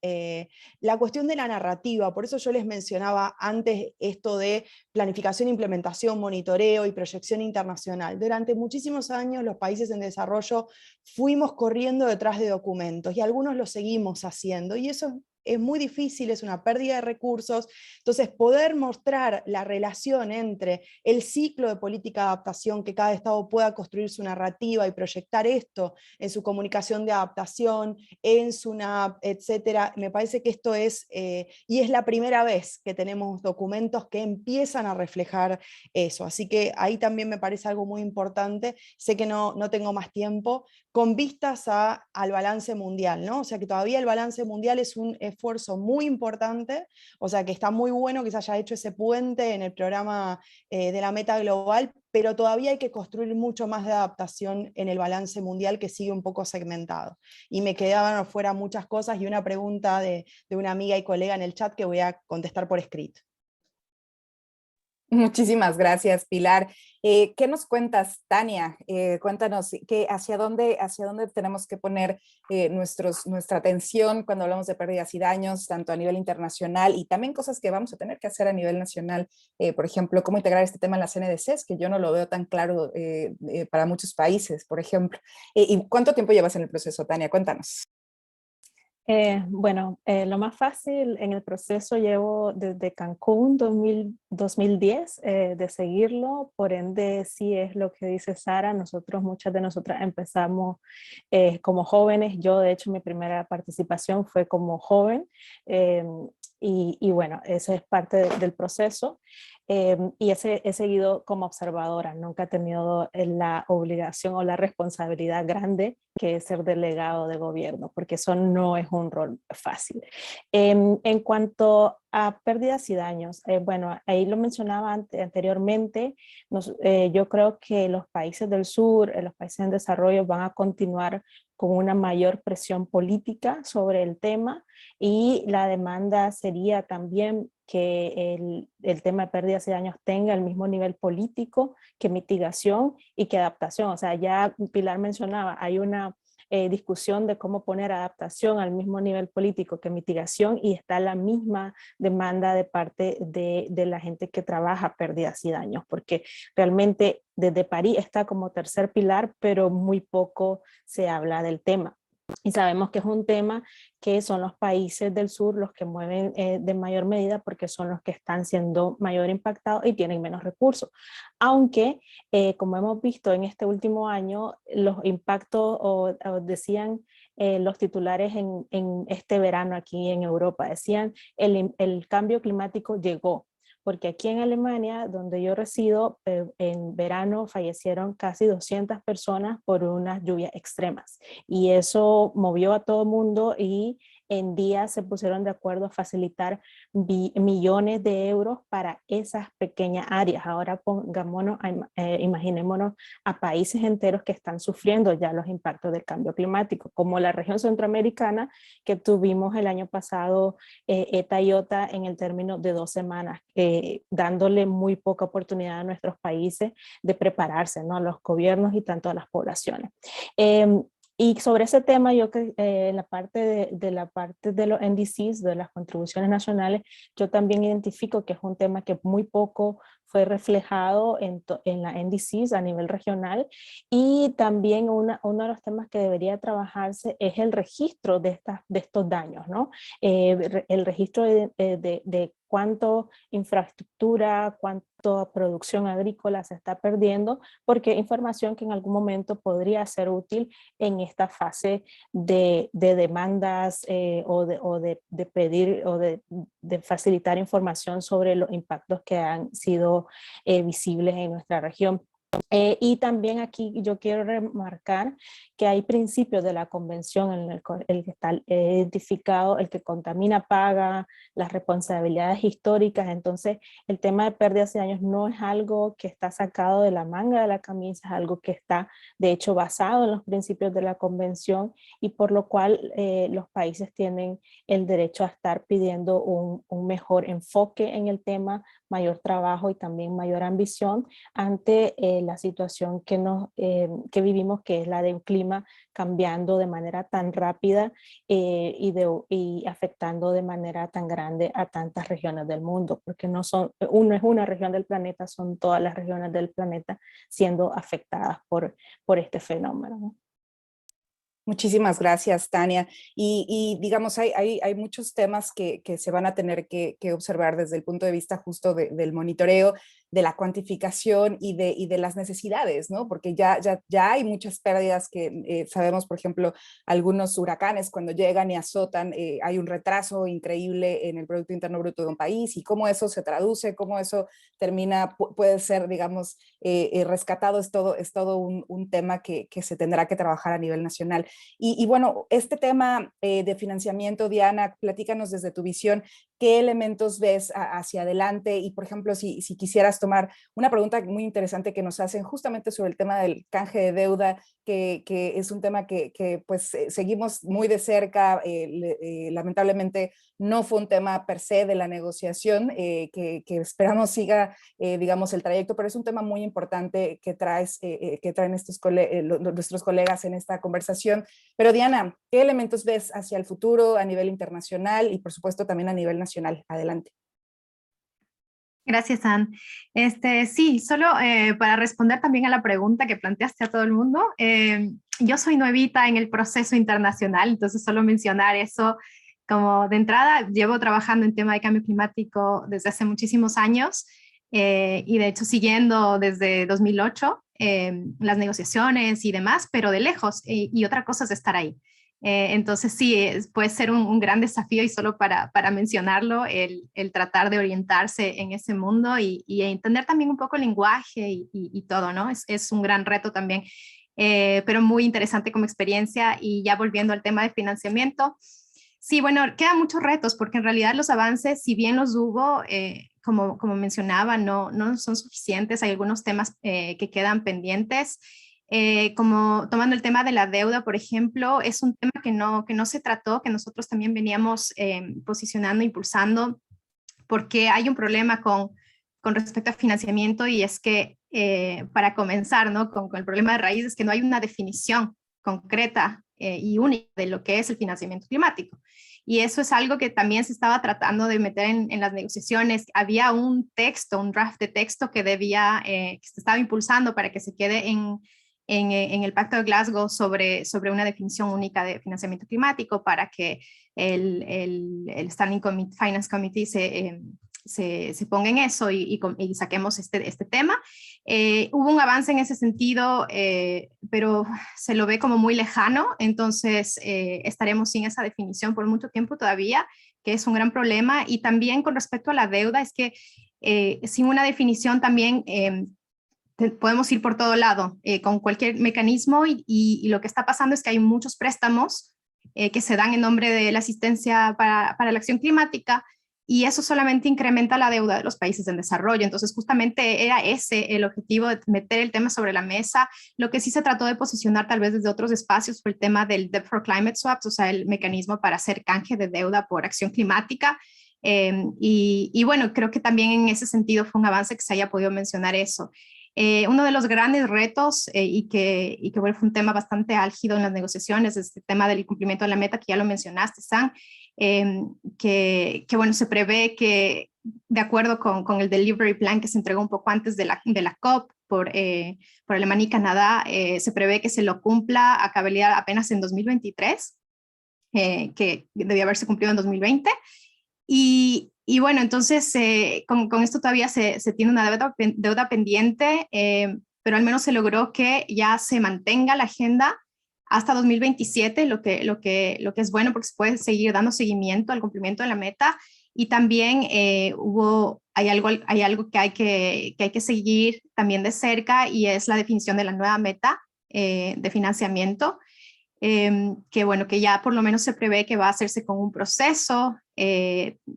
la cuestión de la narrativa. Por eso yo les mencionaba antes esto de planificación, implementación, monitoreo y proyección internacional. Durante muchísimos años los países en desarrollo fuimos corriendo detrás de documentos, y algunos lo seguimos haciendo, y eso es muy difícil, es una pérdida de recursos. Entonces, poder mostrar la relación entre el ciclo de política de adaptación, que cada Estado pueda construir su narrativa y proyectar esto en su comunicación de adaptación, en su NAP, etcétera, me parece que esto es, y es la primera vez que tenemos documentos que empiezan a reflejar eso. Así que ahí también me parece algo muy importante. Sé que no tengo más tiempo, con vistas al balance mundial, ¿no? O sea que todavía el balance mundial es un esfuerzo muy importante, o sea que está muy bueno que se haya hecho ese puente en el programa de la meta global, pero todavía hay que construir mucho más de adaptación en el balance mundial, que sigue un poco segmentado. Y me quedaban afuera muchas cosas, y una pregunta de una amiga y colega en el chat que voy a contestar por escrito. Muchísimas gracias, Pilar. ¿Qué nos cuentas, Tania? Cuéntanos hacia dónde tenemos que poner nuestra atención cuando hablamos de pérdidas y daños, tanto a nivel internacional y también cosas que vamos a tener que hacer a nivel nacional. Por ejemplo, cómo integrar este tema en las CNDCs, que yo no lo veo tan claro para muchos países, por ejemplo. ¿Y cuánto tiempo llevas en el proceso, Tania? Cuéntanos. Bueno, lo más fácil en el proceso llevo desde Cancún 2010 de seguirlo, por ende sí es lo que dice Sara, muchas de nosotras empezamos como jóvenes. Yo de hecho mi primera participación fue como joven, Y bueno, eso es parte del proceso. Y he seguido como observadora, nunca he tenido la obligación o la responsabilidad grande que es ser delegado de gobierno, porque eso no es un rol fácil. En cuanto a pérdidas y daños, bueno, ahí lo mencionaba anteriormente, yo creo que los países del sur, los países en desarrollo van a continuar con una mayor presión política sobre el tema, y la demanda sería también que el tema de pérdidas y daños tenga el mismo nivel político que mitigación y que adaptación. O sea, ya Pilar mencionaba, hay una discusión de cómo poner adaptación al mismo nivel político que mitigación, y está la misma demanda de parte de la gente que trabaja pérdidas y daños, porque realmente desde París está como tercer pilar, pero muy poco se habla del tema. Y sabemos que es un tema que son los países del sur los que mueven de mayor medida, porque son los que están siendo mayor impactados y tienen menos recursos. Aunque, como hemos visto en este último año, los impactos, o decían los titulares en este verano aquí en Europa, decían el cambio climático llegó. Porque aquí en Alemania, donde yo resido, en verano fallecieron casi 200 personas por unas lluvias extremas. Y eso movió a todo el mundo, y en días se pusieron de acuerdo a facilitar millones de euros para esas pequeñas áreas. Ahora imaginémonos a países enteros que están sufriendo ya los impactos del cambio climático, como la región centroamericana, que tuvimos el año pasado ETA y OTA en el término de 2 semanas, dándole muy poca oportunidad a nuestros países de prepararse, ¿no? A los gobiernos y tanto a las poblaciones. Y sobre ese tema, yo que la parte de los NDCs, de las contribuciones nacionales, yo también identifico que es un tema que muy poco fue reflejado en la NDCs a nivel regional, y también uno de los temas que debería trabajarse es el registro de estos daños, ¿no? El registro de cuánto infraestructura, cuánta producción agrícola se está perdiendo, porque información que en algún momento podría ser útil en esta fase de demandas o de pedir o de facilitar información sobre los impactos que han sido visibles en nuestra región. Y también aquí yo quiero remarcar que hay principios de la convención en el que está identificado el que contamina paga, las responsabilidades históricas. Entonces el tema de pérdidas y daños no es algo que está sacado de la manga de la camisa, es algo que está de hecho basado en los principios de la convención, y por lo cual los países tienen el derecho a estar pidiendo un mejor enfoque en el tema, mayor trabajo y también mayor ambición ante la situación que vivimos, que es la de un clima cambiando de manera tan rápida y afectando de manera tan grande a tantas regiones del mundo, porque no es una región del planeta, son todas las regiones del planeta siendo afectadas por este fenómeno, ¿no? Muchísimas gracias, Tania. Y digamos, hay muchos temas que se van a tener que observar desde el punto de vista justo del monitoreo, de la cuantificación y de las necesidades, ¿no? Porque ya hay muchas pérdidas que sabemos, por ejemplo, algunos huracanes cuando llegan y azotan, hay un retraso increíble en el Producto Interno Bruto de un país, y cómo eso se traduce, cómo eso puede ser, digamos, rescatado, es todo un tema que se tendrá que trabajar a nivel nacional. Y bueno, este tema de financiamiento, Diana, platícanos desde tu visión, ¿qué elementos ves hacia adelante? Y por ejemplo, si quisieras tomar una pregunta muy interesante que nos hacen justamente sobre el tema del canje de deuda, que es un tema que pues seguimos muy de cerca, lamentablemente no fue un tema per se de la negociación, que esperamos siga, digamos, el trayecto, pero es un tema muy importante que traen nuestros colegas en esta conversación. Pero Diana, ¿qué elementos ves hacia el futuro a nivel internacional y por supuesto también a nivel nacional? Adelante. Gracias, Ann. Sí, solo para responder también a la pregunta que planteaste a todo el mundo, yo soy nuevita en el proceso internacional, entonces solo mencionar eso como de entrada. Llevo trabajando en tema de cambio climático desde hace muchísimos años y de hecho siguiendo desde 2008 las negociaciones y demás, pero de lejos, y otra cosa es estar ahí. Entonces sí, puede ser un gran desafío y solo para mencionarlo, el tratar de orientarse en ese mundo y entender también un poco el lenguaje y todo, ¿no? Es un gran reto también, pero muy interesante como experiencia. Y ya volviendo al tema de financiamiento, sí, bueno, quedan muchos retos porque en realidad los avances, si bien los hubo, como mencionaba, no son suficientes. Hay algunos temas que quedan pendientes. Como tomando el tema de la deuda, por ejemplo, es un tema que no se trató, que nosotros también veníamos posicionando, impulsando, porque hay un problema con respecto a financiamiento, y es que para comenzar, ¿no? Con el problema de raíz, es que no hay una definición concreta y única de lo que es el financiamiento climático. Y eso es algo que también se estaba tratando de meter en las negociaciones. Había un texto, un draft de texto que que se estaba impulsando para que se quede en el Pacto de Glasgow sobre una definición única de financiamiento climático, para que el Standing Finance Committee se ponga en eso y saquemos este tema. Hubo un avance en ese sentido, pero se lo ve como muy lejano, entonces estaremos sin esa definición por mucho tiempo todavía, que es un gran problema. Y también con respecto a la deuda, es que sin una definición también podemos ir por todo lado con cualquier mecanismo, y lo que está pasando es que hay muchos préstamos que se dan en nombre de la asistencia para la acción climática, y eso solamente incrementa la deuda de los países en desarrollo. Entonces justamente era ese el objetivo, de meter el tema sobre la mesa. Lo que sí se trató de posicionar tal vez desde otros espacios fue el tema del Debt for Climate Swaps, o sea, el mecanismo para hacer canje de deuda por acción climática. Y bueno, creo que también en ese sentido fue un avance que se haya podido mencionar eso. Uno de los grandes retos y que bueno, fue un tema bastante álgido en las negociaciones, es el tema del cumplimiento de la meta, que ya lo mencionaste, Sam, que bueno, se prevé que, de acuerdo con el delivery plan que se entregó un poco antes de la COP por Alemania y Canadá, se prevé que se lo cumpla a cabalidad apenas en 2023, que debía haberse cumplido en 2020. Y bueno, entonces con esto todavía se tiene una deuda pendiente, pero al menos se logró que ya se mantenga la agenda hasta 2027, lo que es bueno, porque se puede seguir dando seguimiento al cumplimiento de la meta. Y también hay algo que hay que seguir también de cerca, y es la definición de la nueva meta de financiamiento. Que bueno, que ya por lo menos se prevé que va a hacerse con un proceso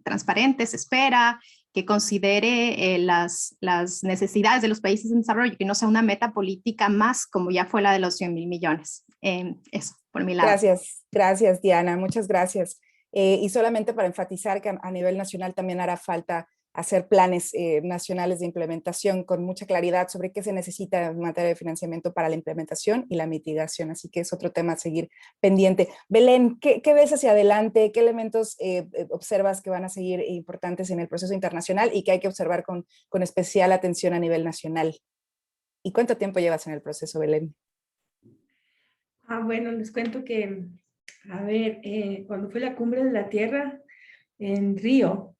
transparente, se espera, que considere las necesidades de los países en desarrollo, que no sea una meta política más, como ya fue la de los 100.000 millones. Eso, por mi lado. Gracias Diana, muchas gracias. Y solamente para enfatizar que a nivel nacional también hará falta hacer planes nacionales de implementación con mucha claridad sobre qué se necesita en materia de financiamiento para la implementación y la mitigación. Así que es otro tema a seguir pendiente. Belén, ¿qué ves hacia adelante? ¿Qué elementos observas que van a seguir importantes en el proceso internacional y que hay que observar con especial atención a nivel nacional? ¿Y cuánto tiempo llevas en el proceso, Belén? Bueno, les cuento que, a ver, cuando fue la Cumbre de la Tierra en Río,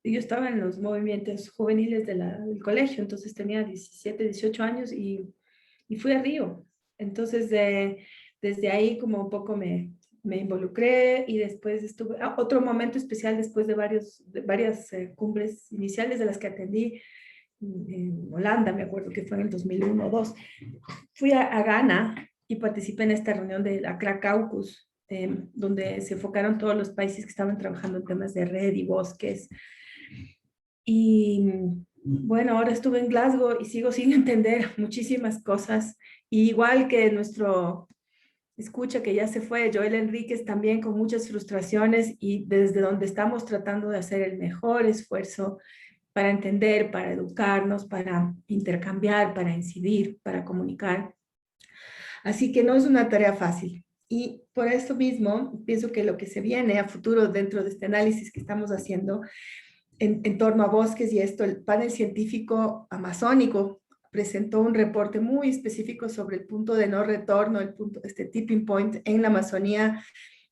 yo estaba en los movimientos juveniles del colegio, entonces tenía 17, 18 años y fui a Río. Entonces, desde ahí como un poco me involucré, y después estuve, otro momento especial después de varias cumbres iniciales de las que atendí en Holanda, me acuerdo que fue en el 2001 o 2002. Fui a Ghana y participé en esta reunión de Accra Caucus, donde se enfocaron todos los países que estaban trabajando en temas de red y bosques. Y bueno, ahora estuve en Glasgow y sigo sin entender muchísimas cosas. Y igual que nuestro escucha que ya se fue, Joel Enríquez, también con muchas frustraciones, y desde donde estamos tratando de hacer el mejor esfuerzo para entender, para educarnos, para intercambiar, para incidir, para comunicar. Así que no es una tarea fácil. Y por esto mismo, pienso que lo que se viene a futuro dentro de este análisis que estamos haciendo en torno a bosques y esto, el panel científico amazónico presentó un reporte muy específico sobre el punto de no retorno, este tipping point en la Amazonía,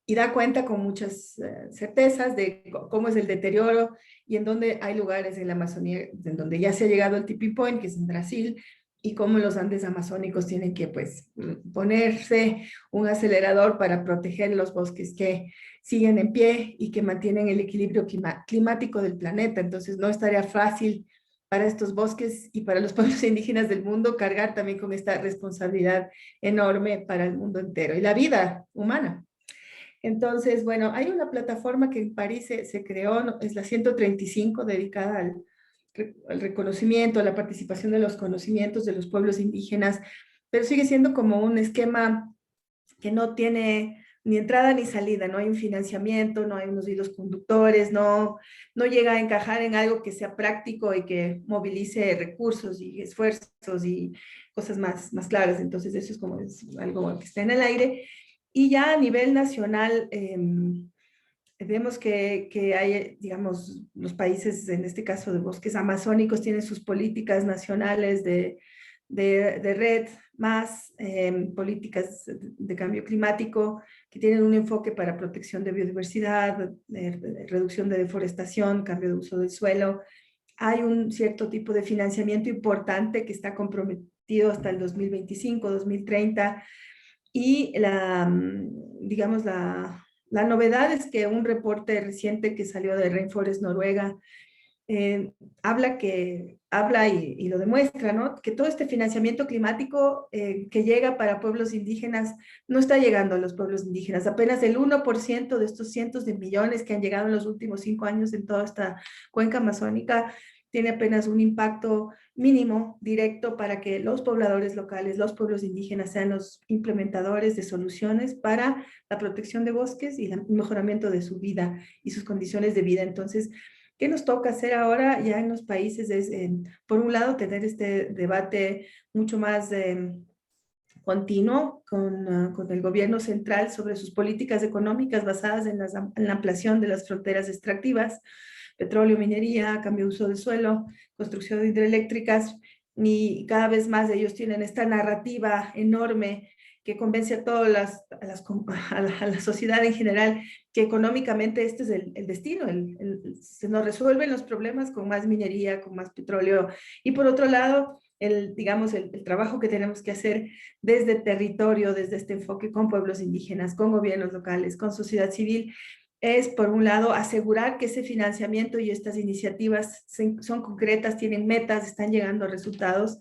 y da cuenta con muchas certezas de cómo es el deterioro y en dónde hay lugares en la Amazonía en donde ya se ha llegado al tipping point, que es en Brasil, y cómo los Andes amazónicos tienen que pues ponerse un acelerador para proteger los bosques que siguen en pie y que mantienen el equilibrio climático del planeta. Entonces no estaría fácil para estos bosques y para los pueblos indígenas del mundo cargar también con esta responsabilidad enorme para el mundo entero y la vida humana. Entonces, bueno, hay una plataforma que en París se creó, es la 135, dedicada al reconocimiento, a la participación de los conocimientos de los pueblos indígenas, pero sigue siendo como un esquema que no tiene ni entrada ni salida, no hay un financiamiento, no hay unos hilos conductores, no llega a encajar en algo que sea práctico y que movilice recursos y esfuerzos y cosas más claras. Entonces eso es como algo que está en el aire. Y ya a nivel nacional, vemos que hay, digamos, los países, en este caso de bosques amazónicos, tienen sus políticas nacionales de red, más políticas de cambio climático, que tienen un enfoque para protección de biodiversidad, reducción de deforestación, cambio de uso del suelo. Hay un cierto tipo de financiamiento importante que está comprometido hasta el 2025, 2030, y digamos, la novedad es que un reporte reciente que salió de Rainforest Noruega habla y lo demuestra, ¿no? Que todo este financiamiento climático que llega para pueblos indígenas no está llegando a los pueblos indígenas. Apenas el 1% de estos cientos de millones que han llegado en los últimos 5 años en toda esta cuenca amazónica tiene apenas un impacto mínimo, directo, para que los pobladores locales, los pueblos indígenas sean los implementadores de soluciones para la protección de bosques y el mejoramiento de su vida y sus condiciones de vida. Entonces, ¿qué nos toca hacer ahora ya en los países? Es, por un lado, tener este debate mucho más continuo con el gobierno central sobre sus políticas económicas basadas en la ampliación de las fronteras extractivas, petróleo, minería, cambio de uso del suelo, construcción de hidroeléctricas, y cada vez más ellos tienen esta narrativa enorme que convence a toda la sociedad en general que económicamente este es el destino, se nos resuelven los problemas con más minería, con más petróleo, y por otro lado, digamos, el trabajo que tenemos que hacer desde territorio, desde este enfoque con pueblos indígenas, con gobiernos locales, con sociedad civil, es, por un lado, asegurar que ese financiamiento y estas iniciativas son concretas, tienen metas, están llegando a resultados,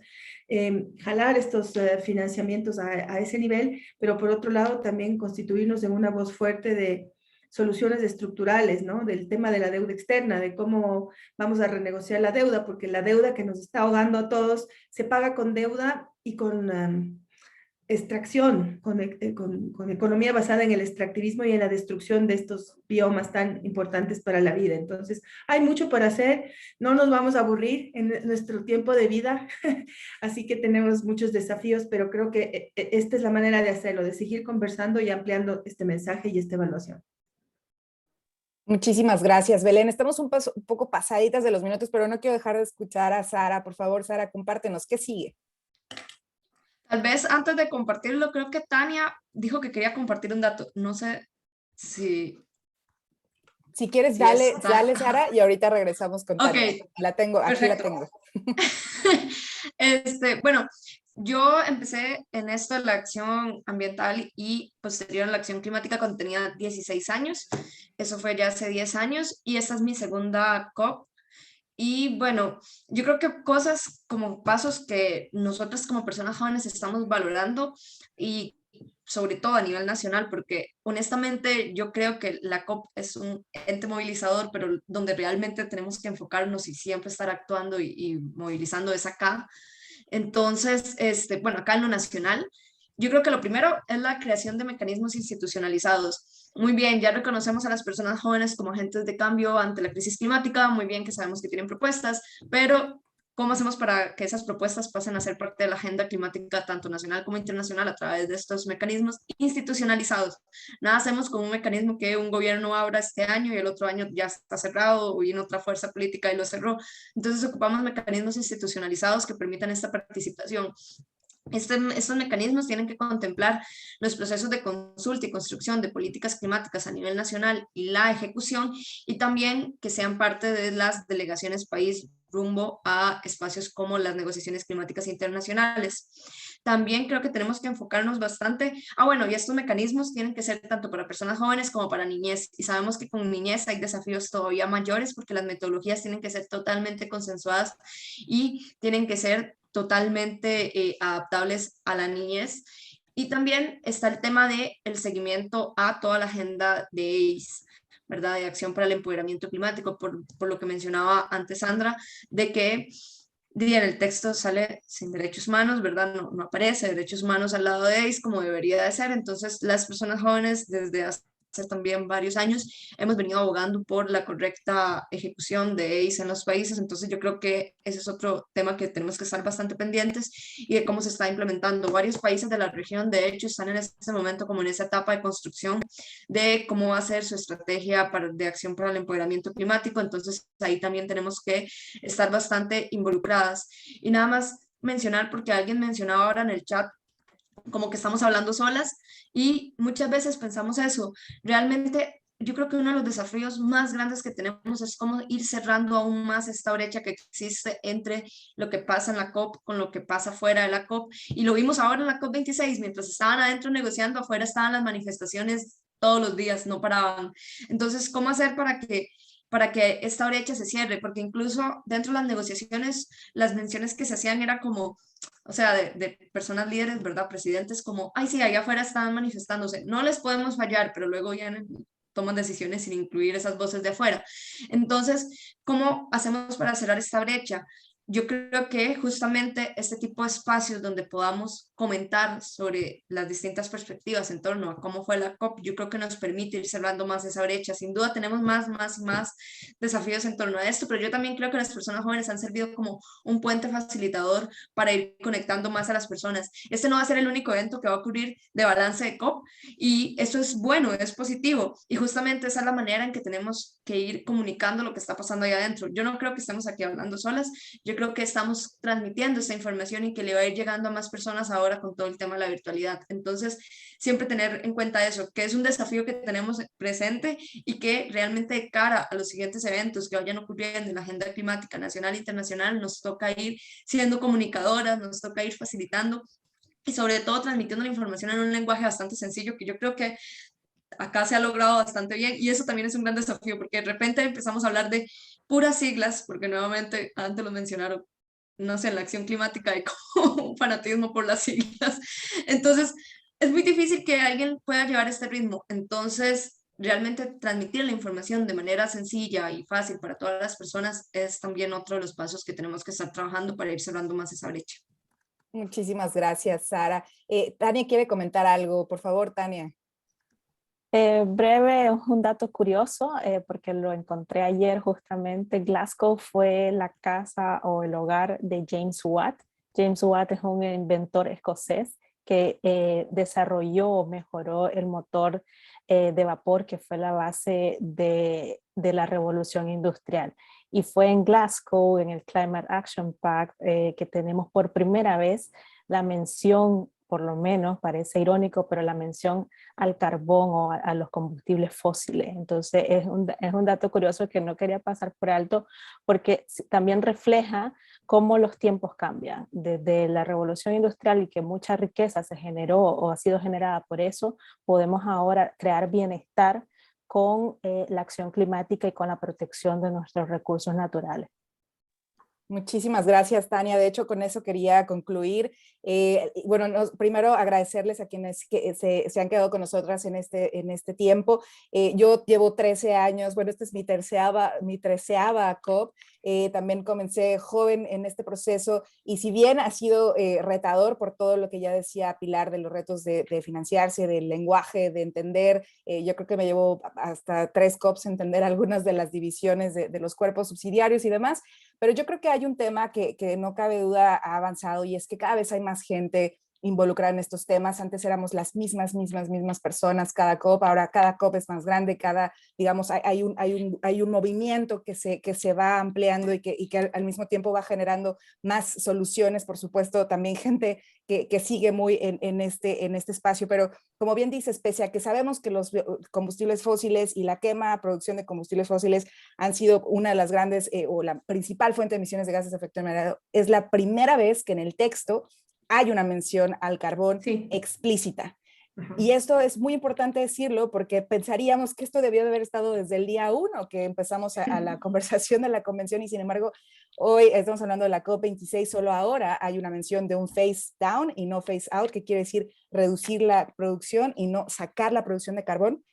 jalar estos financiamientos a ese nivel, pero por otro lado también constituirnos en una voz fuerte de soluciones estructurales, ¿no? Del tema de la deuda externa, de cómo vamos a renegociar la deuda, porque la deuda que nos está ahogando a todos se paga con deuda y con extracción, con economía basada en el extractivismo y en la destrucción de estos biomas tan importantes para la vida. Entonces, hay mucho por hacer, no nos vamos a aburrir en nuestro tiempo de vida, así que tenemos muchos desafíos, pero creo que esta es la manera de hacerlo, de seguir conversando y ampliando este mensaje y esta evaluación. Muchísimas gracias, Belén. Estamos un poco pasaditas de los minutos, pero no quiero dejar de escuchar a Sara. Por favor, Sara, compártenos, ¿qué sigue? Tal vez antes de compartirlo, creo que Tania dijo que quería compartir un dato. No sé si... Si quieres, dale, Sara, y ahorita regresamos con Tania. Ok, la tengo, aquí perfecto. la tengo. Bueno, yo empecé en esto de la acción ambiental y posterior a la acción climática cuando tenía 16 años. Eso fue ya hace 10 años y esta es mi segunda COP. Y bueno, yo creo que cosas como pasos que nosotros como personas jóvenes estamos valorando y sobre todo a nivel nacional, porque honestamente yo creo que la COP es un ente movilizador, pero donde realmente tenemos que enfocarnos y siempre estar actuando y movilizando es acá. Entonces, bueno, acá en lo nacional, yo creo que lo primero es la creación de mecanismos institucionalizados. Muy bien, ya reconocemos a las personas jóvenes como agentes de cambio ante la crisis climática, muy bien que sabemos que tienen propuestas, pero ¿cómo hacemos para que esas propuestas pasen a ser parte de la agenda climática tanto nacional como internacional a través de estos mecanismos institucionalizados? Nada hacemos con un mecanismo que un gobierno abra este año y el otro año ya está cerrado o viene otra fuerza política y lo cerró. Entonces ocupamos mecanismos institucionalizados que permitan esta participación. Estos mecanismos tienen que contemplar los procesos de consulta y construcción de políticas climáticas a nivel nacional y la ejecución, y también que sean parte de las delegaciones país rumbo a espacios como las negociaciones climáticas internacionales. También creo que tenemos que enfocarnos bastante, bueno, y estos mecanismos tienen que ser tanto para personas jóvenes como para niñez, y sabemos que con niñez hay desafíos todavía mayores porque las metodologías tienen que ser totalmente consensuadas y tienen que ser totalmente adaptables a la niñez. Y también está el tema del seguimiento a toda la agenda de ACE, ¿verdad? De Acción para el Empoderamiento Climático, por lo que mencionaba antes Sandra, de que en el texto sale sin derechos humanos, ¿verdad? No aparece derechos humanos al lado de ACE como debería de ser. Entonces, las personas jóvenes desde hace también varios años hemos venido abogando por la correcta ejecución de ACE en los países. Entonces, yo creo que ese es otro tema que tenemos que estar bastante pendientes y de cómo se está implementando. Varios países de la región, de hecho, están en este momento como en esa etapa de construcción de cómo va a ser su estrategia de acción para el empoderamiento climático. Entonces, ahí también tenemos que estar bastante involucradas. Y nada más mencionar, porque alguien mencionaba ahora en el chat, como que estamos hablando solas, y muchas veces pensamos eso. Realmente, yo creo que uno de los desafíos más grandes que tenemos es cómo ir cerrando aún más esta brecha que existe entre lo que pasa en la COP con lo que pasa fuera de la COP. Y lo vimos ahora en la COP26, mientras estaban adentro negociando, afuera estaban las manifestaciones todos los días, no paraban. Entonces, ¿cómo hacer para que esta brecha se cierre? Porque incluso dentro de las negociaciones, las menciones que se hacían era como, o sea, de personas líderes, ¿verdad? Presidentes como, ay, sí, allá afuera están manifestándose, no les podemos fallar, pero luego ya toman decisiones sin incluir esas voces de afuera. Entonces, ¿cómo hacemos para cerrar esta brecha? Yo creo que justamente este tipo de espacios donde podamos comentar sobre las distintas perspectivas en torno a cómo fue la COP, yo creo que nos permite ir cerrando más esa brecha. Sin duda tenemos más y más desafíos en torno a esto, pero yo también creo que las personas jóvenes han servido como un puente facilitador para ir conectando más a las personas. Este no va a ser el único evento que va a ocurrir de balance de COP, y eso es bueno, es positivo, y justamente esa es la manera en que tenemos que ir comunicando lo que está pasando ahí adentro. Yo no creo que estemos aquí hablando solas, yo creo que estamos transmitiendo esta información y que le va a ir llegando a más personas ahora con todo el tema de la virtualidad. Entonces, siempre tener en cuenta eso, que es un desafío que tenemos presente y que realmente de cara a los siguientes eventos que vayan ocurriendo en la agenda climática nacional e internacional, nos toca ir siendo comunicadoras, nos toca ir facilitando y sobre todo transmitiendo la información en un lenguaje bastante sencillo, que yo creo que acá se ha logrado bastante bien, y eso también es un gran desafío, porque de repente empezamos a hablar de puras siglas, porque nuevamente antes lo mencionaron, no sé, en la acción climática hay como un fanatismo por las siglas. Entonces, es muy difícil que alguien pueda llevar este ritmo. Entonces, realmente transmitir la información de manera sencilla y fácil para todas las personas es también otro de los pasos que tenemos que estar trabajando para ir cerrando más esa brecha. Muchísimas gracias, Sara. Tania quiere comentar algo. Por favor, Tania. Breve, un dato curioso, porque lo encontré ayer justamente. Glasgow fue la casa o el hogar de James Watt. James Watt es un inventor escocés que desarrolló o mejoró el motor de vapor que fue la base de la revolución industrial. Y fue en Glasgow, en el Climate Action Pact, que tenemos por primera vez la mención, por lo menos parece irónico, pero la mención al carbón o a los combustibles fósiles. Entonces es un dato curioso que no quería pasar por alto, porque también refleja cómo los tiempos cambian. Desde la revolución industrial y que mucha riqueza se generó o ha sido generada por eso, podemos ahora crear bienestar con la acción climática y con la protección de nuestros recursos naturales. Muchísimas gracias, Tania. De hecho, con eso quería concluir. Bueno, primero agradecerles a quienes se han quedado con nosotras en este tiempo. Yo llevo 13 años, bueno, esta es mi treceava COP. También comencé joven en este proceso, y si bien ha sido retador por todo lo que ya decía Pilar de los retos de financiarse, del lenguaje, de entender, yo creo que me llevo hasta 3 COPs entender algunas de las divisiones de los cuerpos subsidiarios y demás, pero yo creo que hay un tema que no cabe duda ha avanzado, y es que cada vez hay más gente involucrar en estos temas. Antes éramos las mismas personas, cada COP, ahora cada COP es más grande, digamos, hay un movimiento que se va ampliando y que al mismo tiempo va generando más soluciones, por supuesto, también gente que sigue muy en este espacio, pero como bien dices, pese a que sabemos que los combustibles fósiles y la producción de combustibles fósiles han sido una de las grandes o la principal fuente de emisiones de gases de efecto invernadero, es la primera vez que en el texto hay una mención al carbón explícita. Y esto es muy importante decirlo porque pensaríamos que esto debió de haber estado desde el día 1 que empezamos a la conversación de la convención, y sin embargo hoy estamos hablando de la COP26, solo ahora hay una mención de un phase down y no phase out, que quiere decir reducir la producción y no sacar la producción de carbón.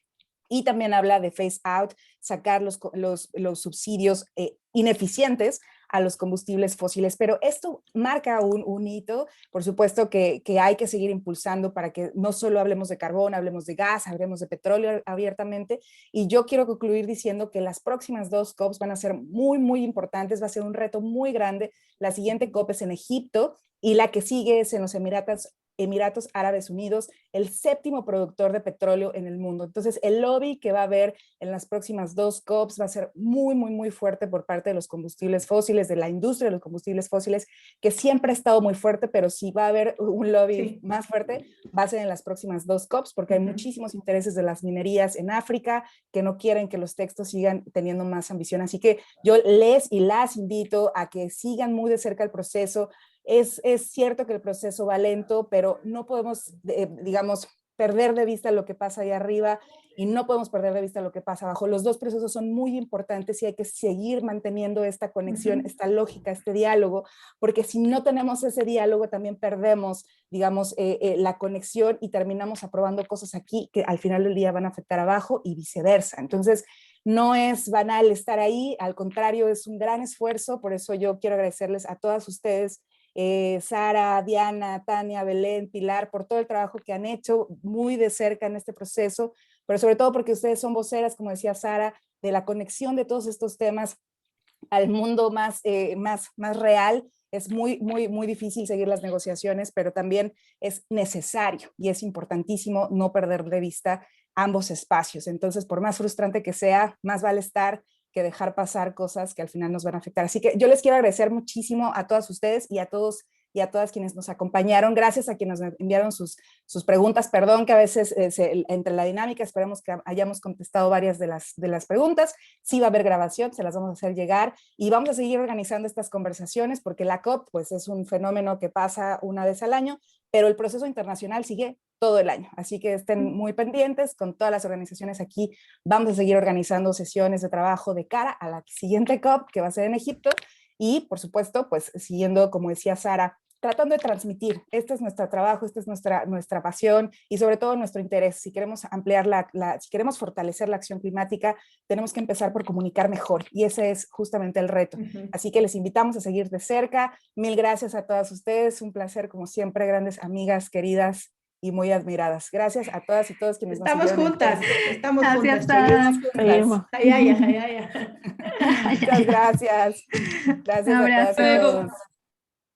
Y también habla de phase out, sacar los subsidios ineficientes a los combustibles fósiles. Pero esto marca un hito, por supuesto, que hay que seguir impulsando para que no solo hablemos de carbón, hablemos de gas, hablemos de petróleo abiertamente. Y yo quiero concluir diciendo que las próximas 2 COPs van a ser muy importantes, va a ser un reto muy grande. La siguiente COP es en Egipto y la que sigue es en los Emiratos Árabes Unidos, el 7º productor de petróleo en el mundo. Entonces, el lobby que va a haber en las próximas 2 COPs va a ser muy fuerte por parte de los combustibles fósiles, de la industria de los combustibles fósiles, que siempre ha estado muy fuerte, pero si va a haber un lobby más fuerte, va a ser en las próximas 2 COPs, porque hay muchísimos intereses de las minerías en África que no quieren que los textos sigan teniendo más ambición. Así que yo las invito a que sigan muy de cerca el proceso. Es cierto que el proceso va lento, pero no podemos, digamos, perder de vista lo que pasa ahí arriba y no podemos perder de vista lo que pasa abajo. Los 2 procesos son muy importantes y hay que seguir manteniendo esta conexión, esta lógica, este diálogo, porque si no tenemos ese diálogo también perdemos, digamos, la conexión y terminamos aprobando cosas aquí que al final del día van a afectar abajo y viceversa. Entonces, no es banal estar ahí, al contrario, es un gran esfuerzo. Por eso yo quiero agradecerles a todas ustedes, Sara, Diana, Tania, Belén, Pilar, por todo el trabajo que han hecho muy de cerca en este proceso, pero sobre todo porque ustedes son voceras, como decía Sara, de la conexión de todos estos temas al mundo más real. Es muy difícil seguir las negociaciones, pero también es necesario y es importantísimo no perder de vista ambos espacios. Entonces, por más frustrante que sea, más vale estar que dejar pasar cosas que al final nos van a afectar. Así que yo les quiero agradecer muchísimo a todas ustedes y a todos y a todas quienes nos acompañaron. Gracias a quienes nos enviaron sus preguntas. Perdón que a veces entre la dinámica, esperemos que hayamos contestado varias de las preguntas. Sí va a haber grabación, se las vamos a hacer llegar y vamos a seguir organizando estas conversaciones porque la COP pues, es un fenómeno que pasa una vez al año, pero el proceso internacional sigue todo el año. Así que estén muy pendientes con todas las organizaciones aquí. Vamos a seguir organizando sesiones de trabajo de cara a la siguiente COP que va a ser en Egipto. Y, por supuesto, pues siguiendo, como decía Sara, tratando de transmitir. Este es nuestro trabajo, esta es nuestra pasión y sobre todo nuestro interés. Si queremos ampliar si queremos fortalecer la acción climática, tenemos que empezar por comunicar mejor y ese es justamente el reto. Así que les invitamos a seguir de cerca. Mil gracias a todas ustedes. Un placer, como siempre, grandes amigas, queridas y muy admiradas. Gracias a todas y todos quienes estamos juntas. Estamos juntas. Seguimos. Ay. Muchas gracias. Gracias a todas y todos.